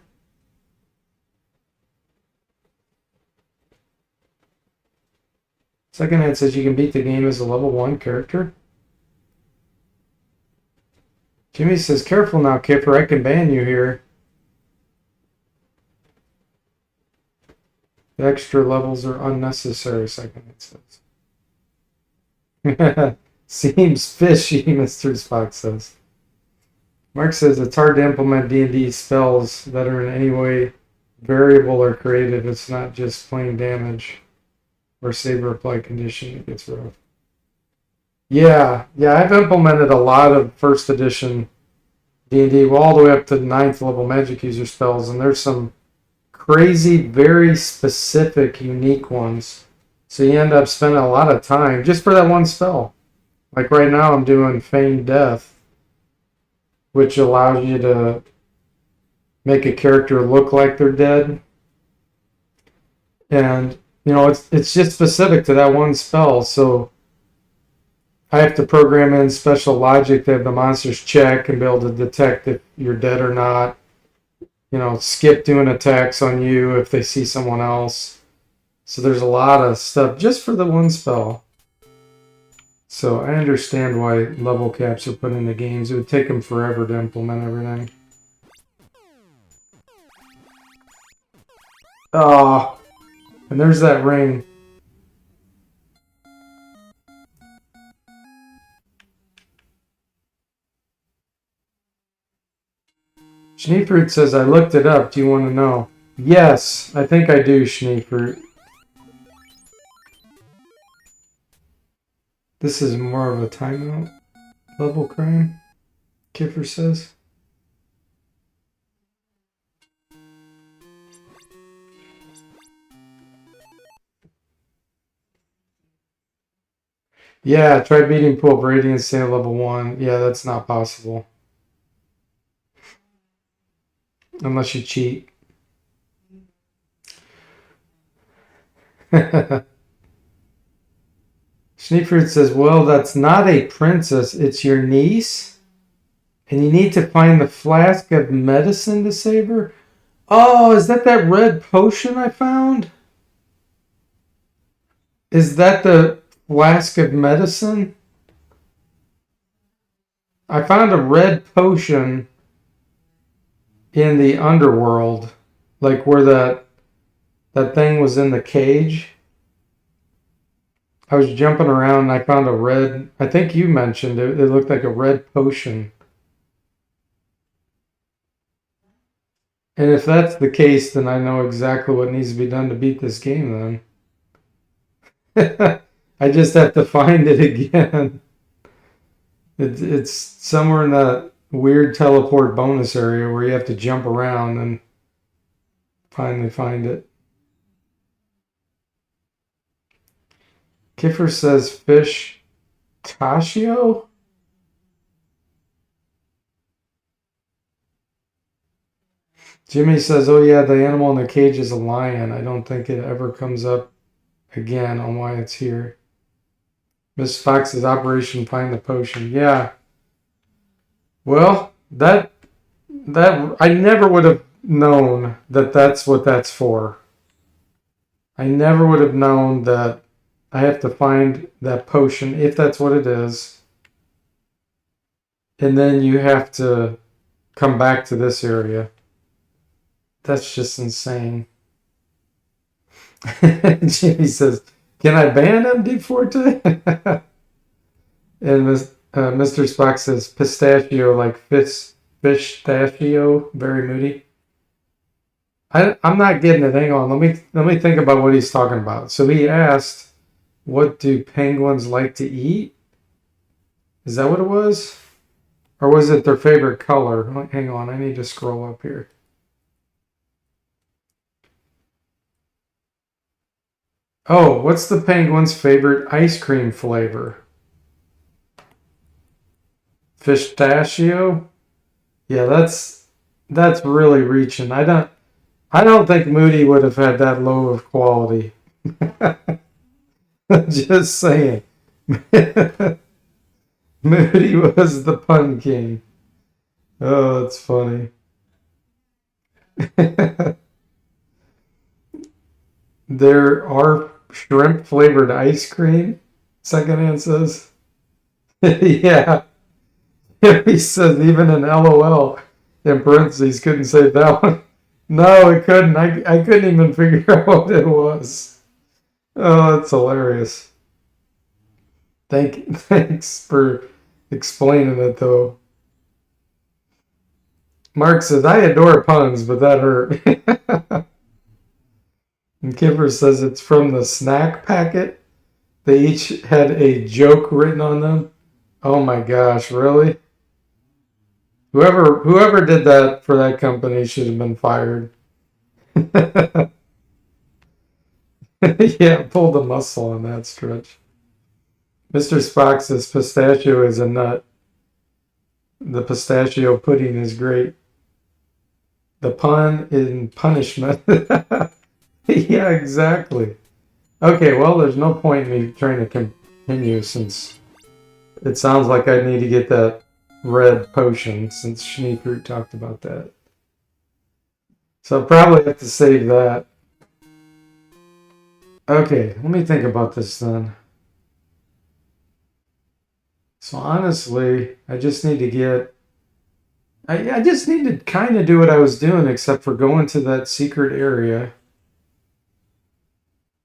Second hand says you can beat the game as a level 1 character. Jimmy says, careful now, Kipper, I can ban you here. The extra levels are unnecessary, second hand says. Seems fishy, Mr. Spock says. Mark says it's hard to implement D&D spells that are in any way variable or creative. It's not just plain damage or saber apply condition. It gets rough. Yeah, I've implemented a lot of first edition D&D, all the way up to 9th level magic user spells, and there's some crazy, very specific, unique ones. So you end up spending a lot of time just for that one spell. Like right now I'm doing Feigned Death, which allows you to make a character look like they're dead. And, you know, it's just specific to that one spell, so I have to program in special logic to have the monsters check and be able to detect if you're dead or not. You know, skip doing attacks on you if they see someone else. So there's a lot of stuff just for the one spell. So I understand why level caps are put in the games. It would take them forever to implement everything. Oh, and there's that ring. Schneefruit says, I looked it up. Do you want to know? Yes, I think I do, Schneefruit. This is more of a timeout level crime, Kiffer says. Yeah, try beating Pool of Radiance, say level 1. Yeah, that's not possible. Unless you cheat. Schneefruit says, well, that's not a princess. It's your niece. And you need to find the flask of medicine to save her. Oh, is that red potion I found? Is that the flask of medicine? I found a red potion in the underworld. Like where that thing was in the cage. I was jumping around and I found a red, I think you mentioned it, it looked like a red potion. And if that's the case, then I know exactly what needs to be done to beat this game then. I just have to find it again. It's somewhere in that weird teleport bonus area where you have to jump around and finally find it. Kiffer says fish Tashio? Jimmy says, oh yeah, the animal in the cage is a lion. I don't think it ever comes up again on why it's here. Miss Fox says Operation Find the Potion. Yeah. Well, that I never would have known that that's what that's for. I never would have known that I have to find that potion if that's what it is, and then you have to come back to this area. That's just insane. Jimmy says, "Can I ban MD Forte?" And Mr. Spock says, "Pistachio, like pistachio, very moody." I'm not getting it. Hang on. Let me think about what he's talking about. So he asked, "What do penguins like to eat?" Is that what it was? Or was it their favorite color? Hang on. I need to scroll up here. Oh, what's the penguin's favorite ice cream flavor? Pistachio? Yeah, that's really reaching. I don't think Moody would have had that low of quality. Just saying. Moody was the pun king. Oh, that's funny. There are shrimp flavored ice cream, Secondhand says. Yeah. He says even an LOL in parentheses couldn't save that one. No, it couldn't. I couldn't even figure out what it was. Oh, that's hilarious. Thanks for explaining it though. Mark says, I adore puns, but that hurt. And Kipper says it's from the snack packet. They each had a joke written on them. Oh my gosh, really? Whoever did that for that company should have been fired. Yeah, pulled the muscle on that stretch. Mr. Spock says pistachio is a nut. The pistachio pudding is great. The pun in punishment. Yeah, exactly. Okay, well, there's no point in me trying to continue since it sounds like I need to get that red potion since Schneefruit talked about that. So I'll probably have to save that. Okay, let me think about this then. So honestly, I just need to get... I just need to kind of do what I was doing except for going to that secret area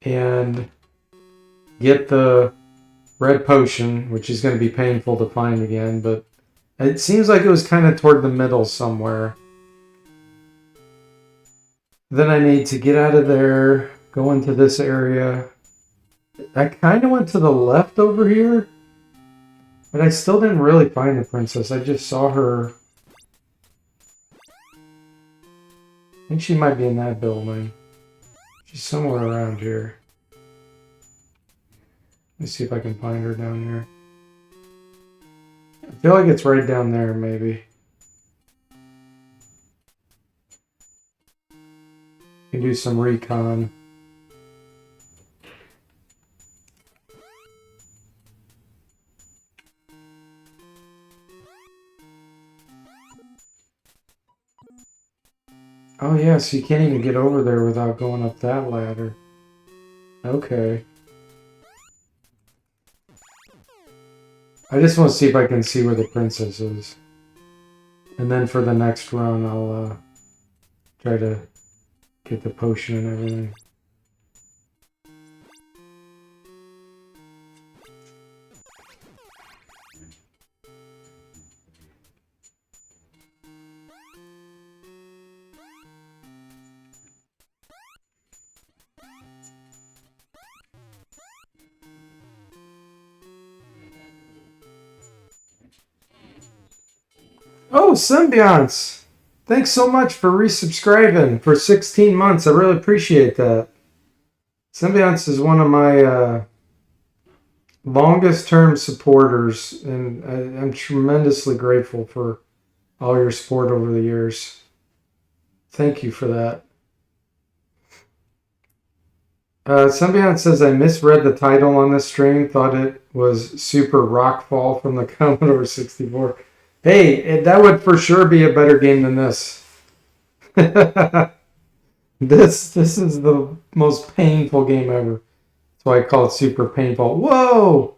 and get the red potion, which is going to be painful to find again, but it seems like it was kind of toward the middle somewhere. Then I need to get out of there, go into this area. I kind of went to the left over here, but I still didn't really find the princess. I just saw her. I think she might be in that building. She's somewhere around here. Let me see if I can find her down here. I feel like it's right down there, maybe. Can do some recon. Oh yeah, so you can't even get over there without going up that ladder. Okay. I just want to see if I can see where the princess is. And then for the next run, I'll try to get the potion and everything. Oh, Symbionts! Thanks so much for resubscribing for 16 months. I really appreciate that. Symbionts is one of my longest term supporters, and I'm tremendously grateful for all your support over the years. Thank you for that. Symbiont says, I misread the title on this stream, thought it was Super Rockfall from the Commodore 64. Hey, that would for sure be a better game than this. This is the most painful game ever. That's why I call it super painful. Whoa!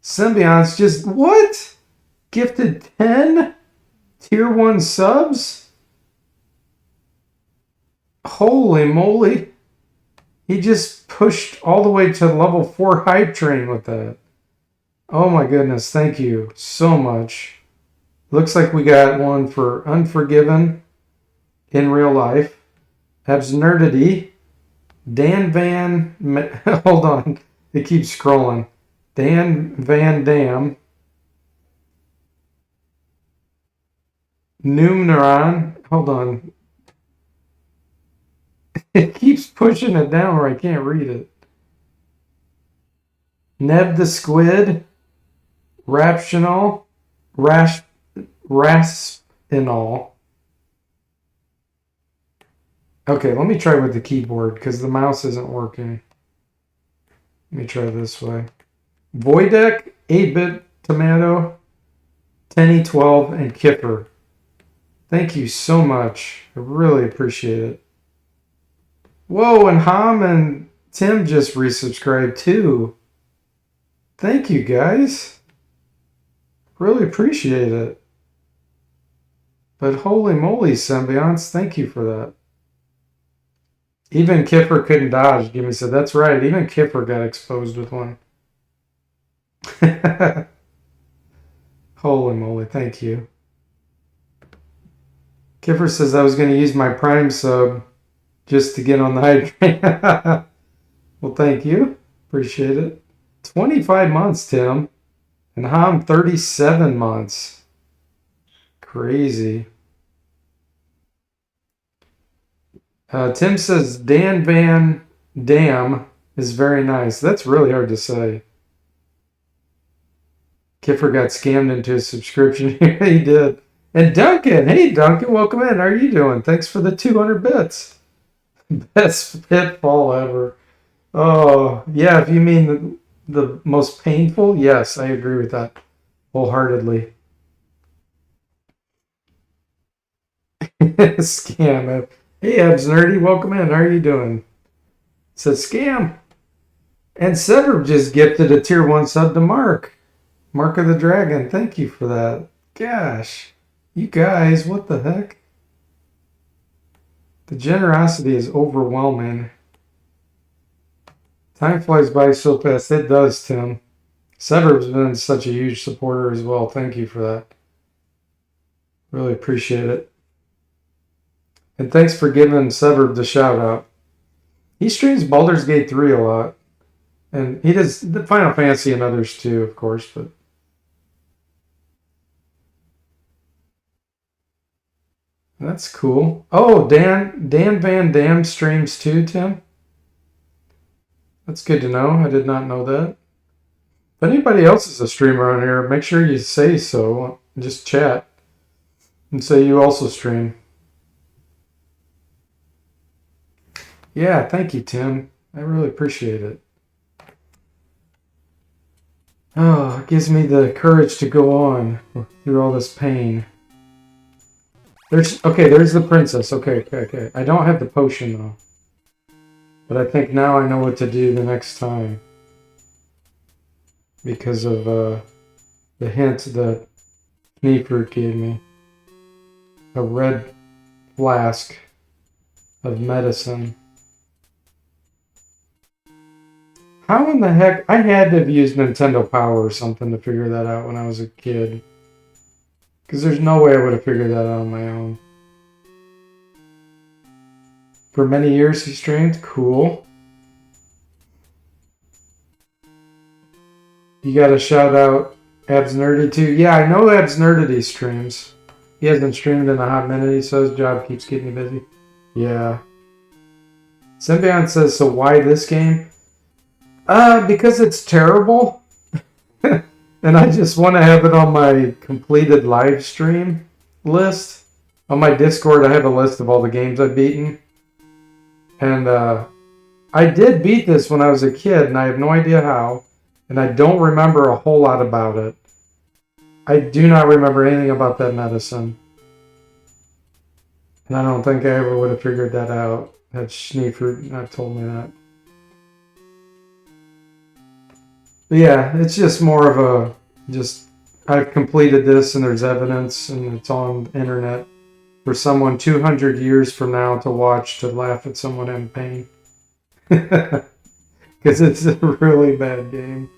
Symbionts just what? Gifted 10 tier 1 subs? Holy moly. He just pushed all the way to level 4 hype train with that. Oh my goodness, thank you so much. Looks like we got one for Unforgiven in real life. Absurdity. Dan Van... Hold on. It keeps scrolling. Dan Van Dam. Numeron. Hold on. It keeps pushing it down where I can't read it. Neb the Squid. Raptional. Raspinol. Okay, let me try with the keyboard because the mouse isn't working. Let me try this way. Voidek, 8-Bit Tomato, Tenny12, and Kipper. Thank you so much. I really appreciate it. Whoa, and Ham and Tim just resubscribed too. Thank you, guys. Really appreciate it. But holy moly, Symbionts, thank you for that. Even Kipper couldn't dodge. Gimme said, that's right. Even Kipper got exposed with one. Holy moly, thank you. Kipper says I was going to use my Prime sub just to get on the hype train. Well, thank you. Appreciate it. 25 months, Tim. And Ham, 37 months. Crazy. Tim says Dan Van Dam is very nice. That's really hard to say. Kipper got scammed into a subscription. He did. And Duncan. Hey, Duncan. Welcome in. How are you doing? Thanks for the 200 bits. Best Pitfall ever. Oh, yeah. If you mean the most painful, yes, I agree with that wholeheartedly. Scam. Hey, Abs Nerdy, welcome in. How are you doing? Says scam. And Cedric just gifted a tier 1 sub to Mark. Mark of the Dragon. Thank you for that. Gosh. You guys, what the heck? The generosity is overwhelming. Time flies by so fast. It does, Tim. Cedric's been such a huge supporter as well. Thank you for that. Really appreciate it. And thanks for giving Severed the shout out. He streams Baldur's Gate 3 a lot. And he does the Final Fantasy and others too, of course, but that's cool. Oh, Dan Van Dam streams too, Tim. That's good to know. I did not know that. If anybody else is a streamer on here, make sure you say so. Just chat and say you also stream. Yeah, thank you, Tim. I really appreciate it. Oh, it gives me the courage to go on through all this pain. There's the princess. Okay. I don't have the potion, though. But I think now I know what to do the next time. Because of the hint that Kneefruit gave me. A red flask of medicine. How in the heck? I had to have used Nintendo Power or something to figure that out when I was a kid. Because there's no way I would have figured that out on my own. For many years he streamed. Cool. You got to shout out Abs Nerdy too. Yeah, I know Abs Nerdity streams. He hasn't streamed in a hot minute. He says job keeps getting busy. Yeah. Symbiont says, so why this game? Because it's terrible. And I just want to have it on my completed live stream list. On my Discord, I have a list of all the games I've beaten. And I did beat this when I was a kid, and I have no idea how. And I don't remember a whole lot about it. I do not remember anything about that medicine. And I don't think I ever would have figured that out had Schneefruit not told me that. But yeah, it's just more of a, just, I've completed this and there's evidence and it's on the internet for someone 200 years from now to watch to laugh at someone in pain. Because it's a really bad game.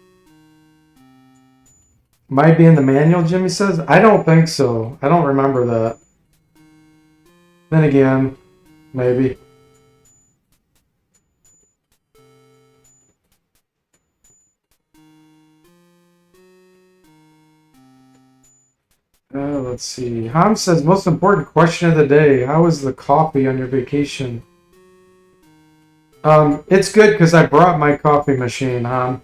Might be in the manual, Jimmy says? I don't think so. I don't remember that. Then again, maybe. Let's see. Ham says, most important question of the day. How was the coffee on your vacation? It's good because I brought my coffee machine, Ham.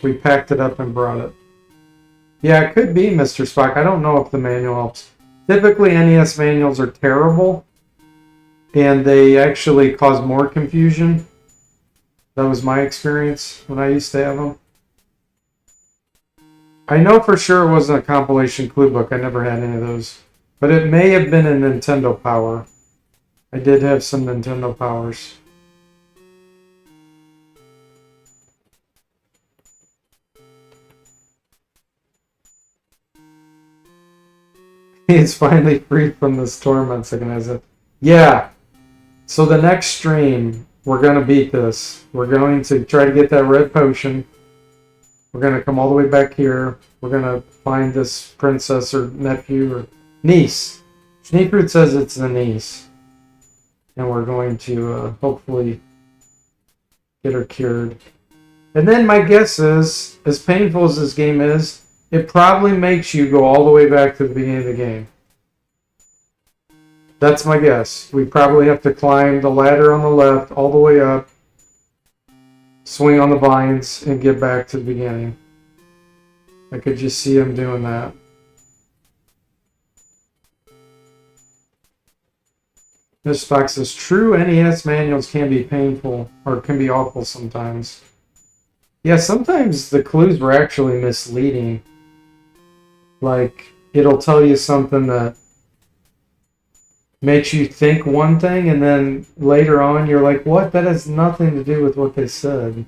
We packed it up and brought it. Yeah, it could be, Mr. Spock. I don't know if the manual helps. Typically, NES manuals are terrible, and they actually cause more confusion. That was my experience when I used to have them. I know for sure it wasn't a compilation clue book. I never had any of those. But it may have been a Nintendo Power. I did have some Nintendo Powers. He's finally freed from this torment, Signeza. Yeah. So the next stream, we're going to beat this. We're going to try to get that red potion. We're going to come all the way back here. We're going to find this princess or nephew or niece. Schneefruit says it's the niece. And we're going to hopefully get her cured. And then my guess is, as painful as this game is, it probably makes you go all the way back to the beginning of the game. That's my guess. We probably have to climb the ladder on the left all the way up, swing on the vines, and get back to the beginning. I could just see him doing that. This Fox says, true NES manuals can be painful, or can be awful sometimes. Yeah, sometimes the clues were actually misleading. Like, it'll tell you something that makes you think one thing, and then later on you're like, what? That has nothing to do with what they said.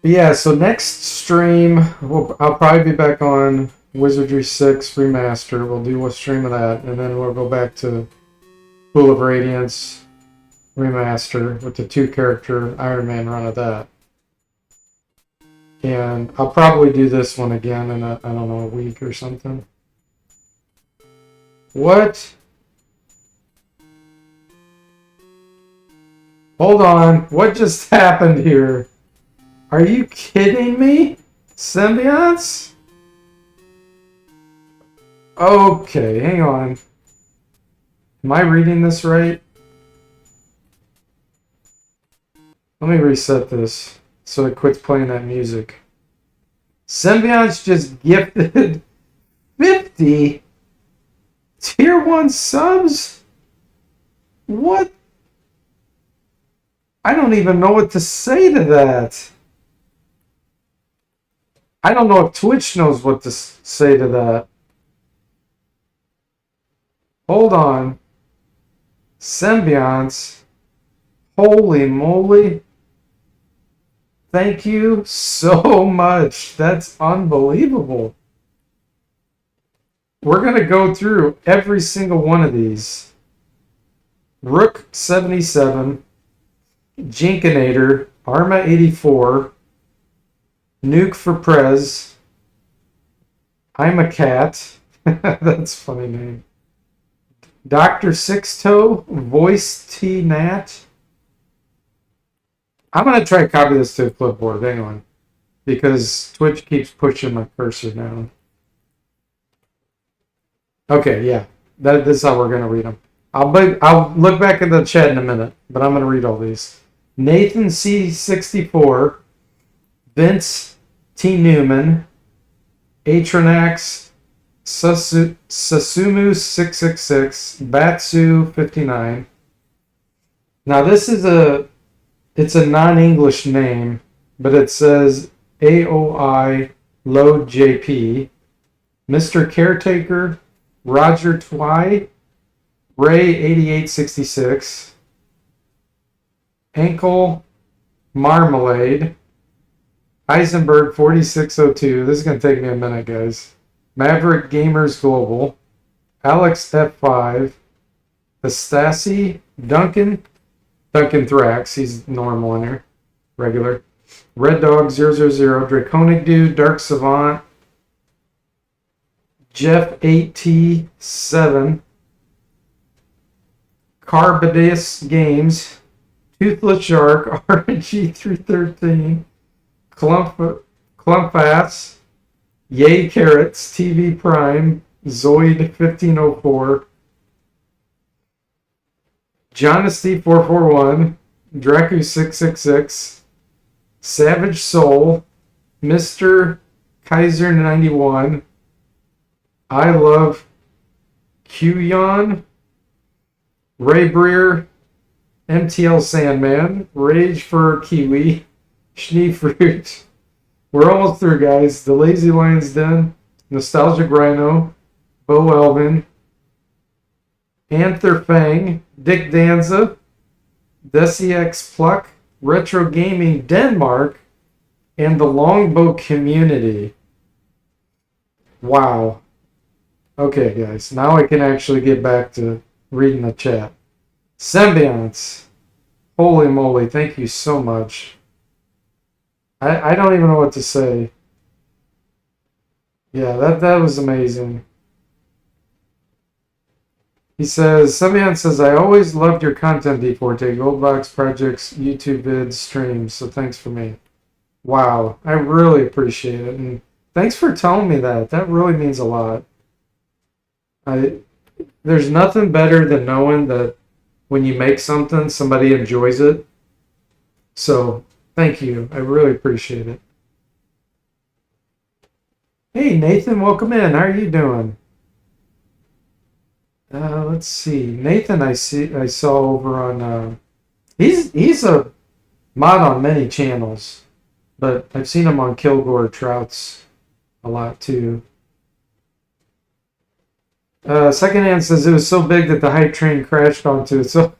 But yeah, so next stream, I'll probably be back on Wizardry 6 Remaster. We'll do a stream of that, and then we'll go back to Pool of Radiance Remaster with the 2-character Iron Man run of that. And I'll probably do this one again in I don't know, a week or something. What? Hold on. What just happened here? Are you kidding me? Symbionts? Okay, hang on. Am I reading this right? Let me reset this so it quits playing that music. Symbionts just gifted 50 Tier 1 subs? What? I don't even know what to say to that. I don't know if Twitch knows what to say to that. Hold on. Symbionts. Holy moly. Thank you so much. That's unbelievable. We're going to go through every single one of these. Rook 77, Jinkinator, Arma 84, Nuke for Prez, I'm a Cat. That's a funny name. Dr. Sixto, Voice T Nat. I'm going to try to copy this to a clipboard. Hang on. Because Twitch keeps pushing my cursor down. Okay, yeah. This is how we're going to read them. I'll look back at the chat in a minute, but I'm going to read all these. Nathan C64, Vince T. Newman, Atronax, Sasumu 666, Batsu 59, Now this is it's a non-English name, but it says AOI Load JP, Mr. Caretaker, Roger Twy, Ray 8866, Ankle Marmalade, Heisenberg 4602. This is going to take me a minute, guys. Maverick Gamers Global, Alex F5, Estasi, Duncan Thrax, he's normal in here, regular. Red Dog 000, Draconic Dude, Dark Savant, Jeff 8T7, Carbidus Games, Toothless Shark, RNG 313, Clumpass, Yay Carrots, TV Prime, Zoid 1504, Jonesty 441, Dracu 666, Savage Soul, Mr. Kaiser 91, I Love Qyon, Ray Breer, MTL Sandman, Rage for Kiwi, Schneefruit. We're almost through, guys. The Lazy Lion's Den, Nostalgic Rhino, Bo Elvin, Anther Fang, Dick Danza, DesiX Pluck, Retro Gaming Denmark, and the Longbow Community. Wow. Okay, guys. Now I can actually get back to reading the chat. Symbionts. Holy moly. Thank you so much. I don't even know what to say. Yeah, that was amazing. He says, Symbiont says, I always loved your content, D4T, Goldbox projects, YouTube vids, streams, so thanks for me. Wow, I really appreciate it. And thanks for telling me that. That really means a lot. There's nothing better than knowing that when you make something, somebody enjoys it. So, thank you. I really appreciate it. Hey, Nathan, welcome in. How are you doing? Let's see. Nathan, I saw over on. He's a mod on many channels, but I've seen him on Kilgore Trouts a lot too. Secondhand says it was so big that the hype train crashed onto it. So,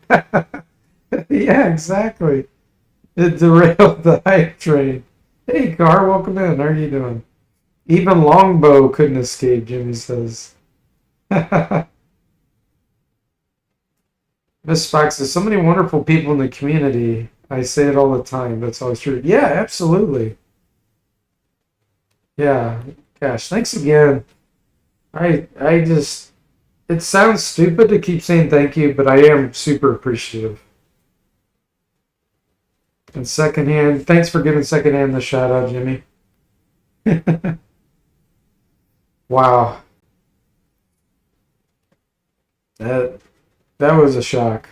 yeah, exactly. It derailed the hype train. Hey, Car, welcome in. How are you doing? Even Longbow couldn't escape, Jimmy says. Miss Fox, there's so many wonderful people in the community. I say it all the time. That's always true. Yeah, absolutely. Yeah. Gosh, thanks again. I just... It sounds stupid to keep saying thank you, but I am super appreciative. And Secondhand, thanks for giving Secondhand the shout out, Jimmy. Wow. That was a shock.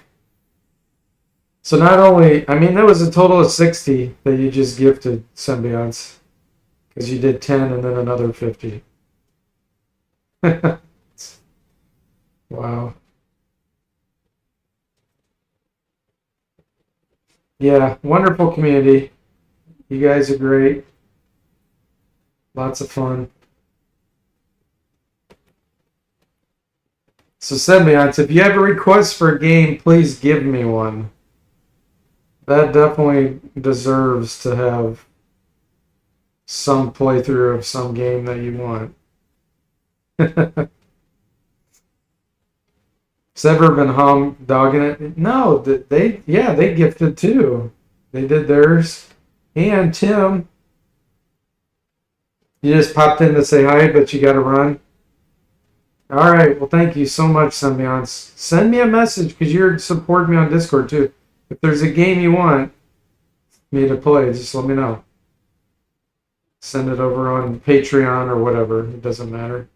So not only, I mean, that was a total of 60 that you just gifted Symbionts. Because you did 10 and then another 50. Wow. Yeah, wonderful community. You guys are great. Lots of fun. So Symbionts, if you have a request for a game, please give me one. That definitely deserves to have some playthrough of some game that you want. Sever been dogging it? No, they gifted too. They did theirs. And Tim, you just popped in to say hi, but you got to run. All right. Well, thank you so much, Symbionts. Send me a message because you're supporting me on Discord too. If there's a game you want me to play, just let me know. Send it over on Patreon or whatever. It doesn't matter.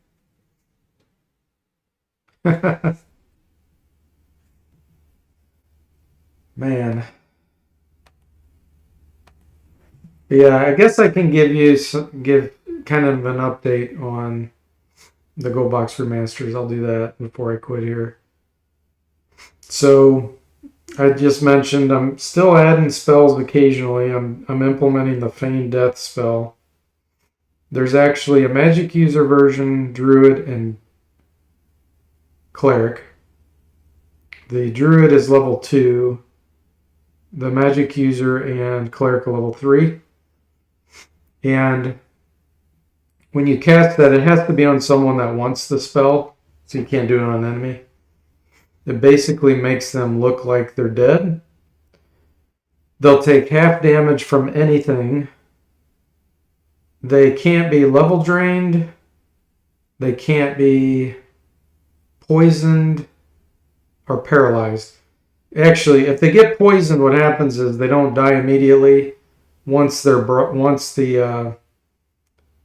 Man. Yeah, I guess I can give kind of an update on the Gold Box remasters. I'll do that before I quit here. So, I just mentioned I'm still adding spells occasionally. I'm implementing the Feign Death spell. There's actually a magic user version, druid, and cleric. The druid is level 2. The magic user and cleric are level 3. And when you cast that, it has to be on someone that wants the spell, so you can't do it on an enemy. It basically makes them look like they're dead. They'll take half damage from anything. They can't be level drained. They can't be poisoned or paralyzed. Actually, if they get poisoned, what happens is they don't die immediately. Once the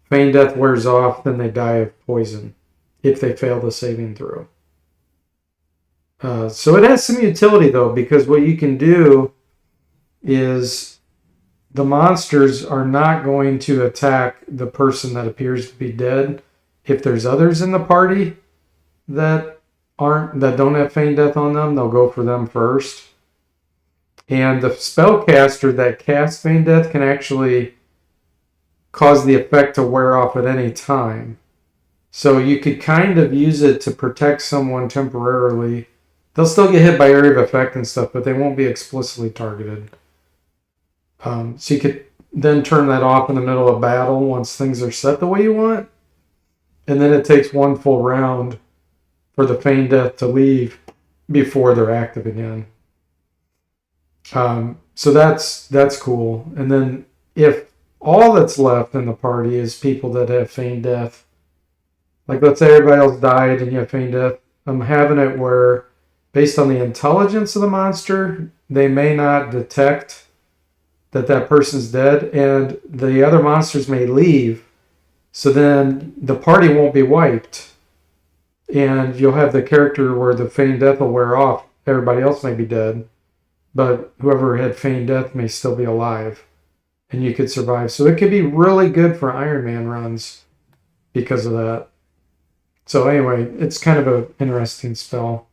Feign Death wears off, then they die of poison if they fail the saving throw. So it has some utility, though, because what you can do is the monsters are not going to attack the person that appears to be dead. If there's others in the party that don't have Feign Death on them, they'll go for them first. And the spellcaster that casts Feign Death can actually cause the effect to wear off at any time. So you could kind of use it to protect someone temporarily. They'll still get hit by area of effect and stuff, but they won't be explicitly targeted. So you could then turn that off in the middle of battle once things are set the way you want. And then it takes one full round for the Feign Death to leave before they're active again. So that's cool. And then if all that's left in the party is people that have Feign Death, like let's say everybody else died and you have Feign Death, I'm having it where based on the intelligence of the monster, they may not detect that person's dead, and the other monsters may leave. So then the party won't be wiped. And you'll have the character where the Feign Death will wear off. Everybody else may be dead, but whoever had Feign Death may still be alive. And you could survive. So it could be really good for Iron Man runs because of that. So anyway, it's kind of an interesting spell.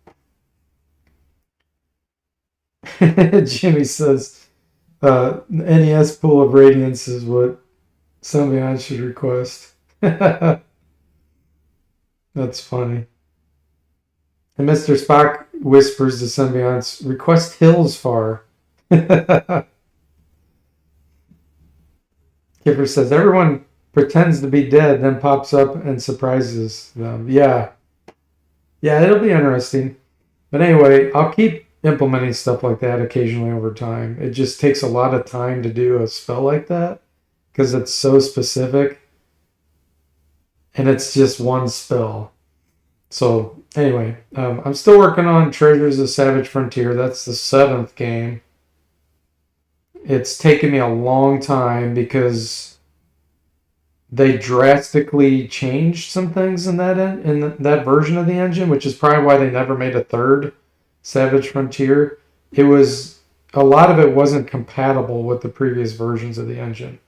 Jimmy says, NES Pool of Radiance is what Symbiont should request. That's funny. And Mr. Spock whispers to Symbionts, request Hills Far. Kipper says, everyone pretends to be dead, then pops up and surprises them. Yeah, it'll be interesting. But anyway, I'll keep implementing stuff like that occasionally over time. It just takes a lot of time to do a spell like that because it's so specific and it's just one spell. So anyway, I'm still working on Treasures of Savage Frontier. That's the 7th game. It's taken me a long time because they drastically changed some things in that version of the engine, which is probably why they never made a 3rd Savage Frontier. A lot of it wasn't compatible with the previous versions of the engine.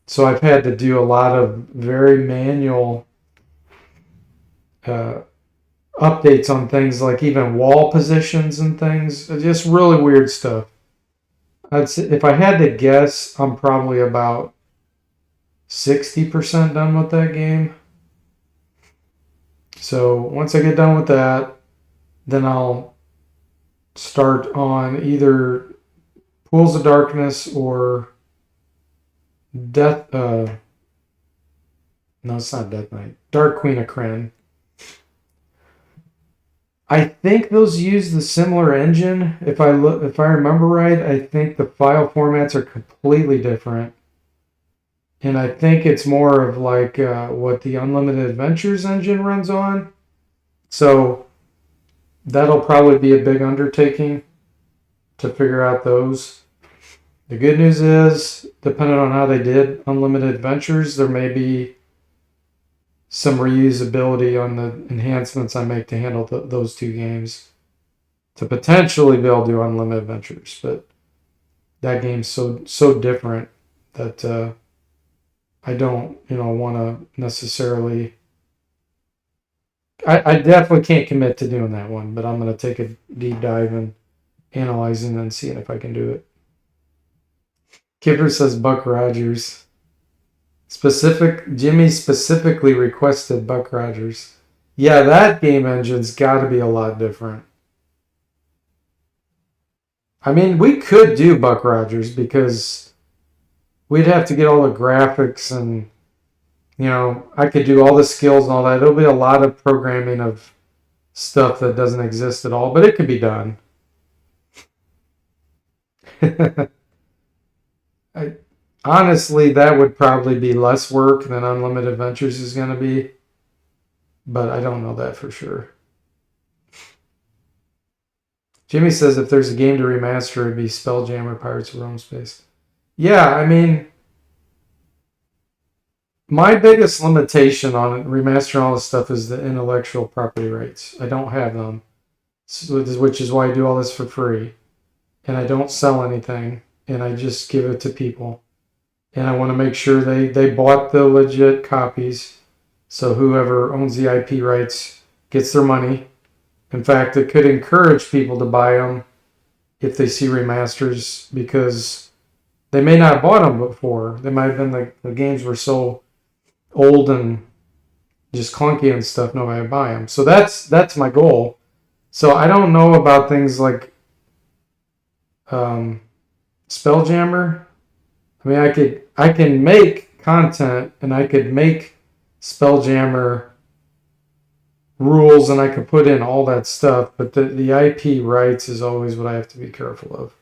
So I've had to do a lot of very manual updates on things like even wall positions and things. Just really weird stuff. I'd say, if I had to guess, I'm probably about 60% done with that game. So once I get done with that, then I'll start on either Pools of Darkness or no, it's not Death Knight. Dark Queen of Kryn. I think those use the similar engine. If I remember right, I think the file formats are completely different. And I think it's more of like what the Unlimited Adventures engine runs on. So that'll probably be a big undertaking to figure out those. The good news is, depending on how they did Unlimited Adventures, there may be some reusability on the enhancements I make to handle those 2 games to potentially be able to do Unlimited Adventures. But that game's so different that I don't want to necessarily. I definitely can't commit to doing that one, but I'm going to take a deep dive and analyzing and seeing if I can do it. Kipper says Buck Rogers. Jimmy specifically requested Buck Rogers. Yeah, that game engine's got to be a lot different. I mean, we could do Buck Rogers because we'd have to get all the graphics and, I could do all the skills and all that. It'll be a lot of programming of stuff that doesn't exist at all, but it could be done. Honestly, that would probably be less work than Unlimited Adventures is going to be, but I don't know that for sure. Jimmy says if there's a game to remaster, it'd be Spelljammer Pirates of Rome Space. Yeah, I mean, my biggest limitation on remastering all this stuff is the intellectual property rights. I don't have them, which is why I do all this for free. And I don't sell anything, and I just give it to people. And I want to make sure they bought the legit copies, so whoever owns the IP rights gets their money. In fact, it could encourage people to buy them if they see remasters, because they may not have bought them before. They might have been the games were so old and just clunky and stuff, nobody would buy them. So that's my goal. So I don't know about things like Spelljammer. I mean, I can make content and I could make Spelljammer rules and I could put in all that stuff, but the IP rights is always what I have to be careful of.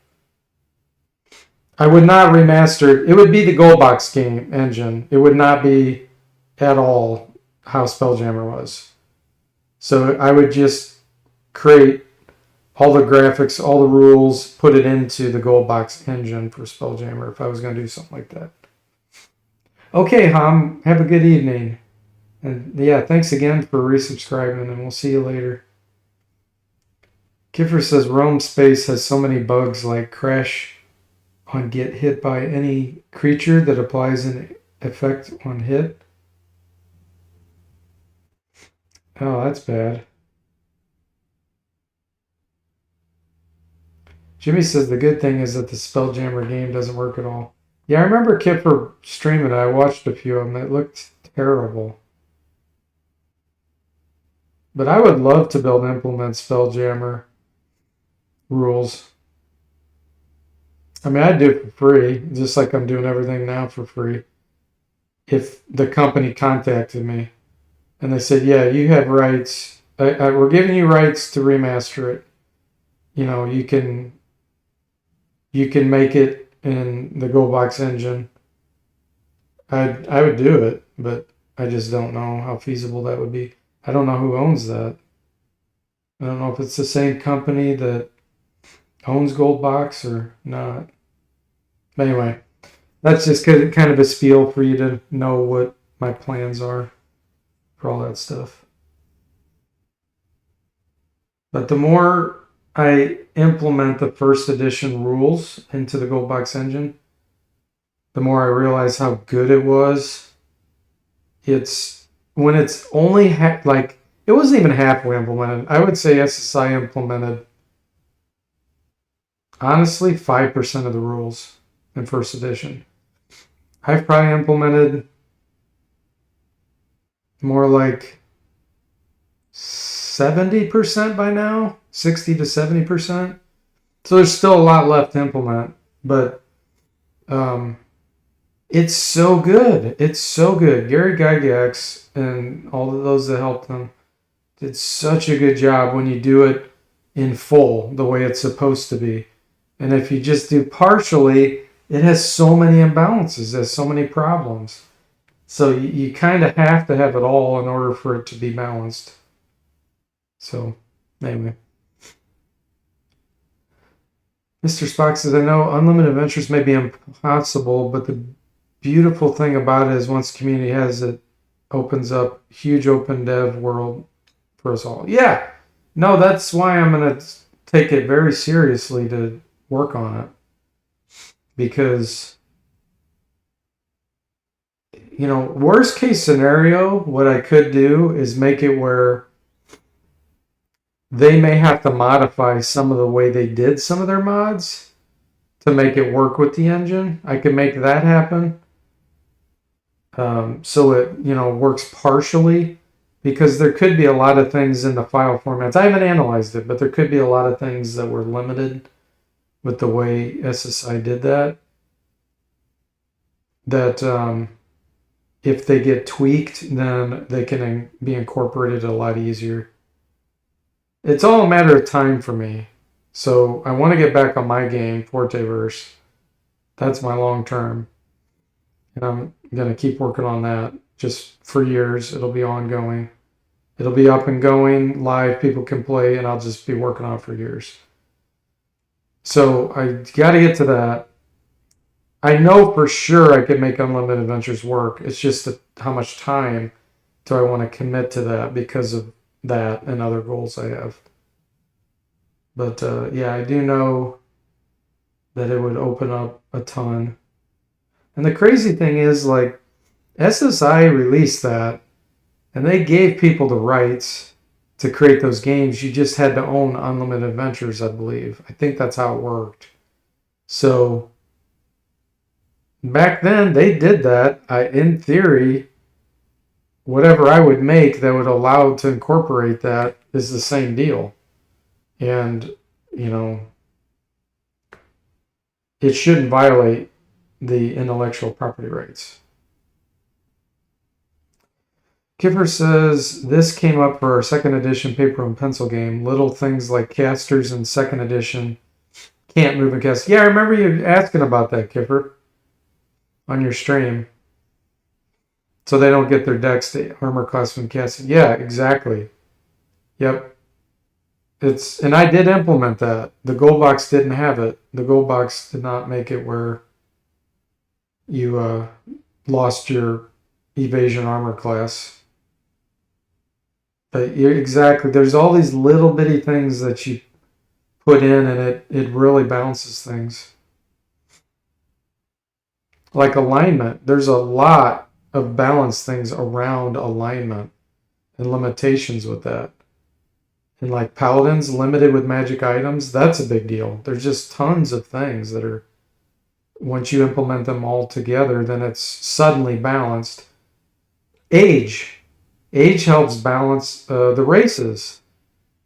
I would not remaster. It would be the Goldbox game engine. It would not be at all how Spelljammer was. So I would just create all the graphics, all the rules, put it into the Goldbox engine for Spelljammer if I was going to do something like that. Okay, Ham, have a good evening. And yeah, thanks again for resubscribing, and we'll see you later. Kiffer says Rome Space has so many bugs like crash on get hit by any creature that applies an effect on hit. Oh, that's bad. Jimmy says the good thing is that the Spelljammer game doesn't work at all. Yeah, I remember Kipper streaming it. I watched a few of them. It looked terrible. But I would love to build and implement Spelljammer rules. I mean, I'd do it for free, just like I'm doing everything now for free. If the company contacted me and they said, yeah, you have rights. We're giving you rights to remaster it. You can make it in the Goldbox engine. I would do it, but I just don't know how feasible that would be. I don't know who owns that. I don't know if it's the same company that owns Goldbox or not. But anyway, that's just kind of a spiel for you to know what my plans are for all that stuff. But the more I implement the first edition rules into the Goldbox engine, the more I realize how good it was. When it's only it wasn't even halfway implemented. I would say SSI implemented honestly 5% of the rules in first edition. I've probably implemented more like 70% by now, 60 to 70%. So there's still a lot left to implement, but it's so good. It's so good. Gary Gygax and all of those that helped him did such a good job when you do it in full, the way it's supposed to be. And if you just do partially, it has so many imbalances. It has so many problems. So you kind of have to have it all in order for it to be balanced. So, anyway. Mr. Spock says, I know unlimited adventures may be impossible, but the beautiful thing about it is once community has it, opens up huge open dev world for us all. Yeah. No, that's why I'm going to take it very seriously to work on it. Because, worst case scenario, what I could do is make it where they may have to modify some of the way they did some of their mods to make it work with the engine. I can make that happen. So it, works partially, because there could be a lot of things in the file formats. I haven't analyzed it, but there could be a lot of things that were limited with the way SSI did that. That if they get tweaked, then they can be incorporated a lot easier. It's all a matter of time for me. So I want to get back on my game, Forteverse. That's my long term. And I'm going to keep working on that just for years. It'll be ongoing. It'll be up and going, live, people can play, and I'll just be working on it for years. So I got to get to that. I know for sure I could make Unlimited Adventures work. It's just how much time do I want to commit to that because of that and other goals I have. But yeah, I do know that it would open up a ton. And the crazy thing is, like, SSI released that, and they gave people the rights to create those games. You just had to own Unlimited Adventures, I believe. I think that's how it worked. So back then, they did that. In theory, whatever I would make that would allow to incorporate that is the same deal. And, it shouldn't violate the intellectual property rights. Kipper says, this came up for our second edition paper and pencil game. Little things like casters in second edition can't move and cast. Yeah, I remember you asking about that, Kipper, on your stream. So they don't get their decks to armor class when casting. Yeah, exactly. Yep. And I did implement that. The gold box didn't have it. The gold box did not make it where you lost your evasion armor class. But exactly, there's all these little bitty things that you put in, and it really balances things. Like alignment, there's a lot of balance things around alignment and limitations with that. And like paladins limited with magic items, that's a big deal. There's just tons of things that are, once you implement them all together, then it's suddenly balanced. Age helps balance the races.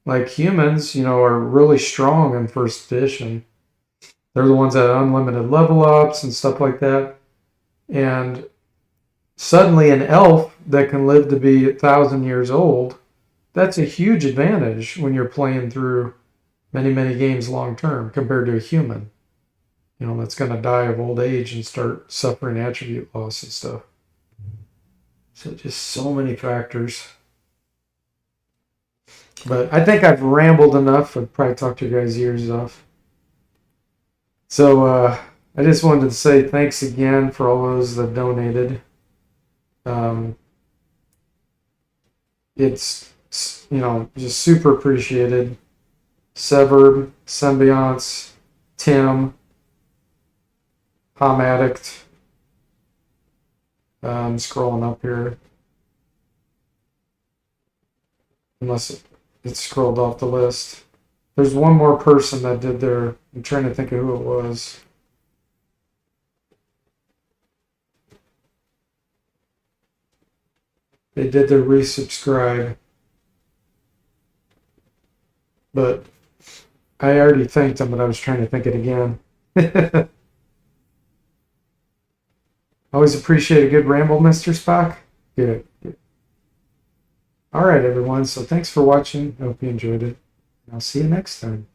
Like humans, are really strong in first edition. They're the ones that have unlimited level ups and stuff like that. And suddenly an elf that can live to be 1,000 years old, that's a huge advantage when you're playing through many, many games long term compared to a human, that's going to die of old age and start suffering attribute loss and stuff. So just so many factors. But I think I've rambled enough. I've probably talked your guys' ears off. So I just wanted to say thanks again for all those that donated. It's just super appreciated. Sever, Symbionts, Tim, Palm Addict. I'm scrolling up here. Unless it's scrolled off the list. There's one more person that did their... I'm trying to think of who it was. They did their resubscribe. But I already thanked them, but I was trying to think it again. Always appreciate a good ramble, Mr. Spock. Good. All right, everyone. So thanks for watching. I hope you enjoyed it. I'll see you next time.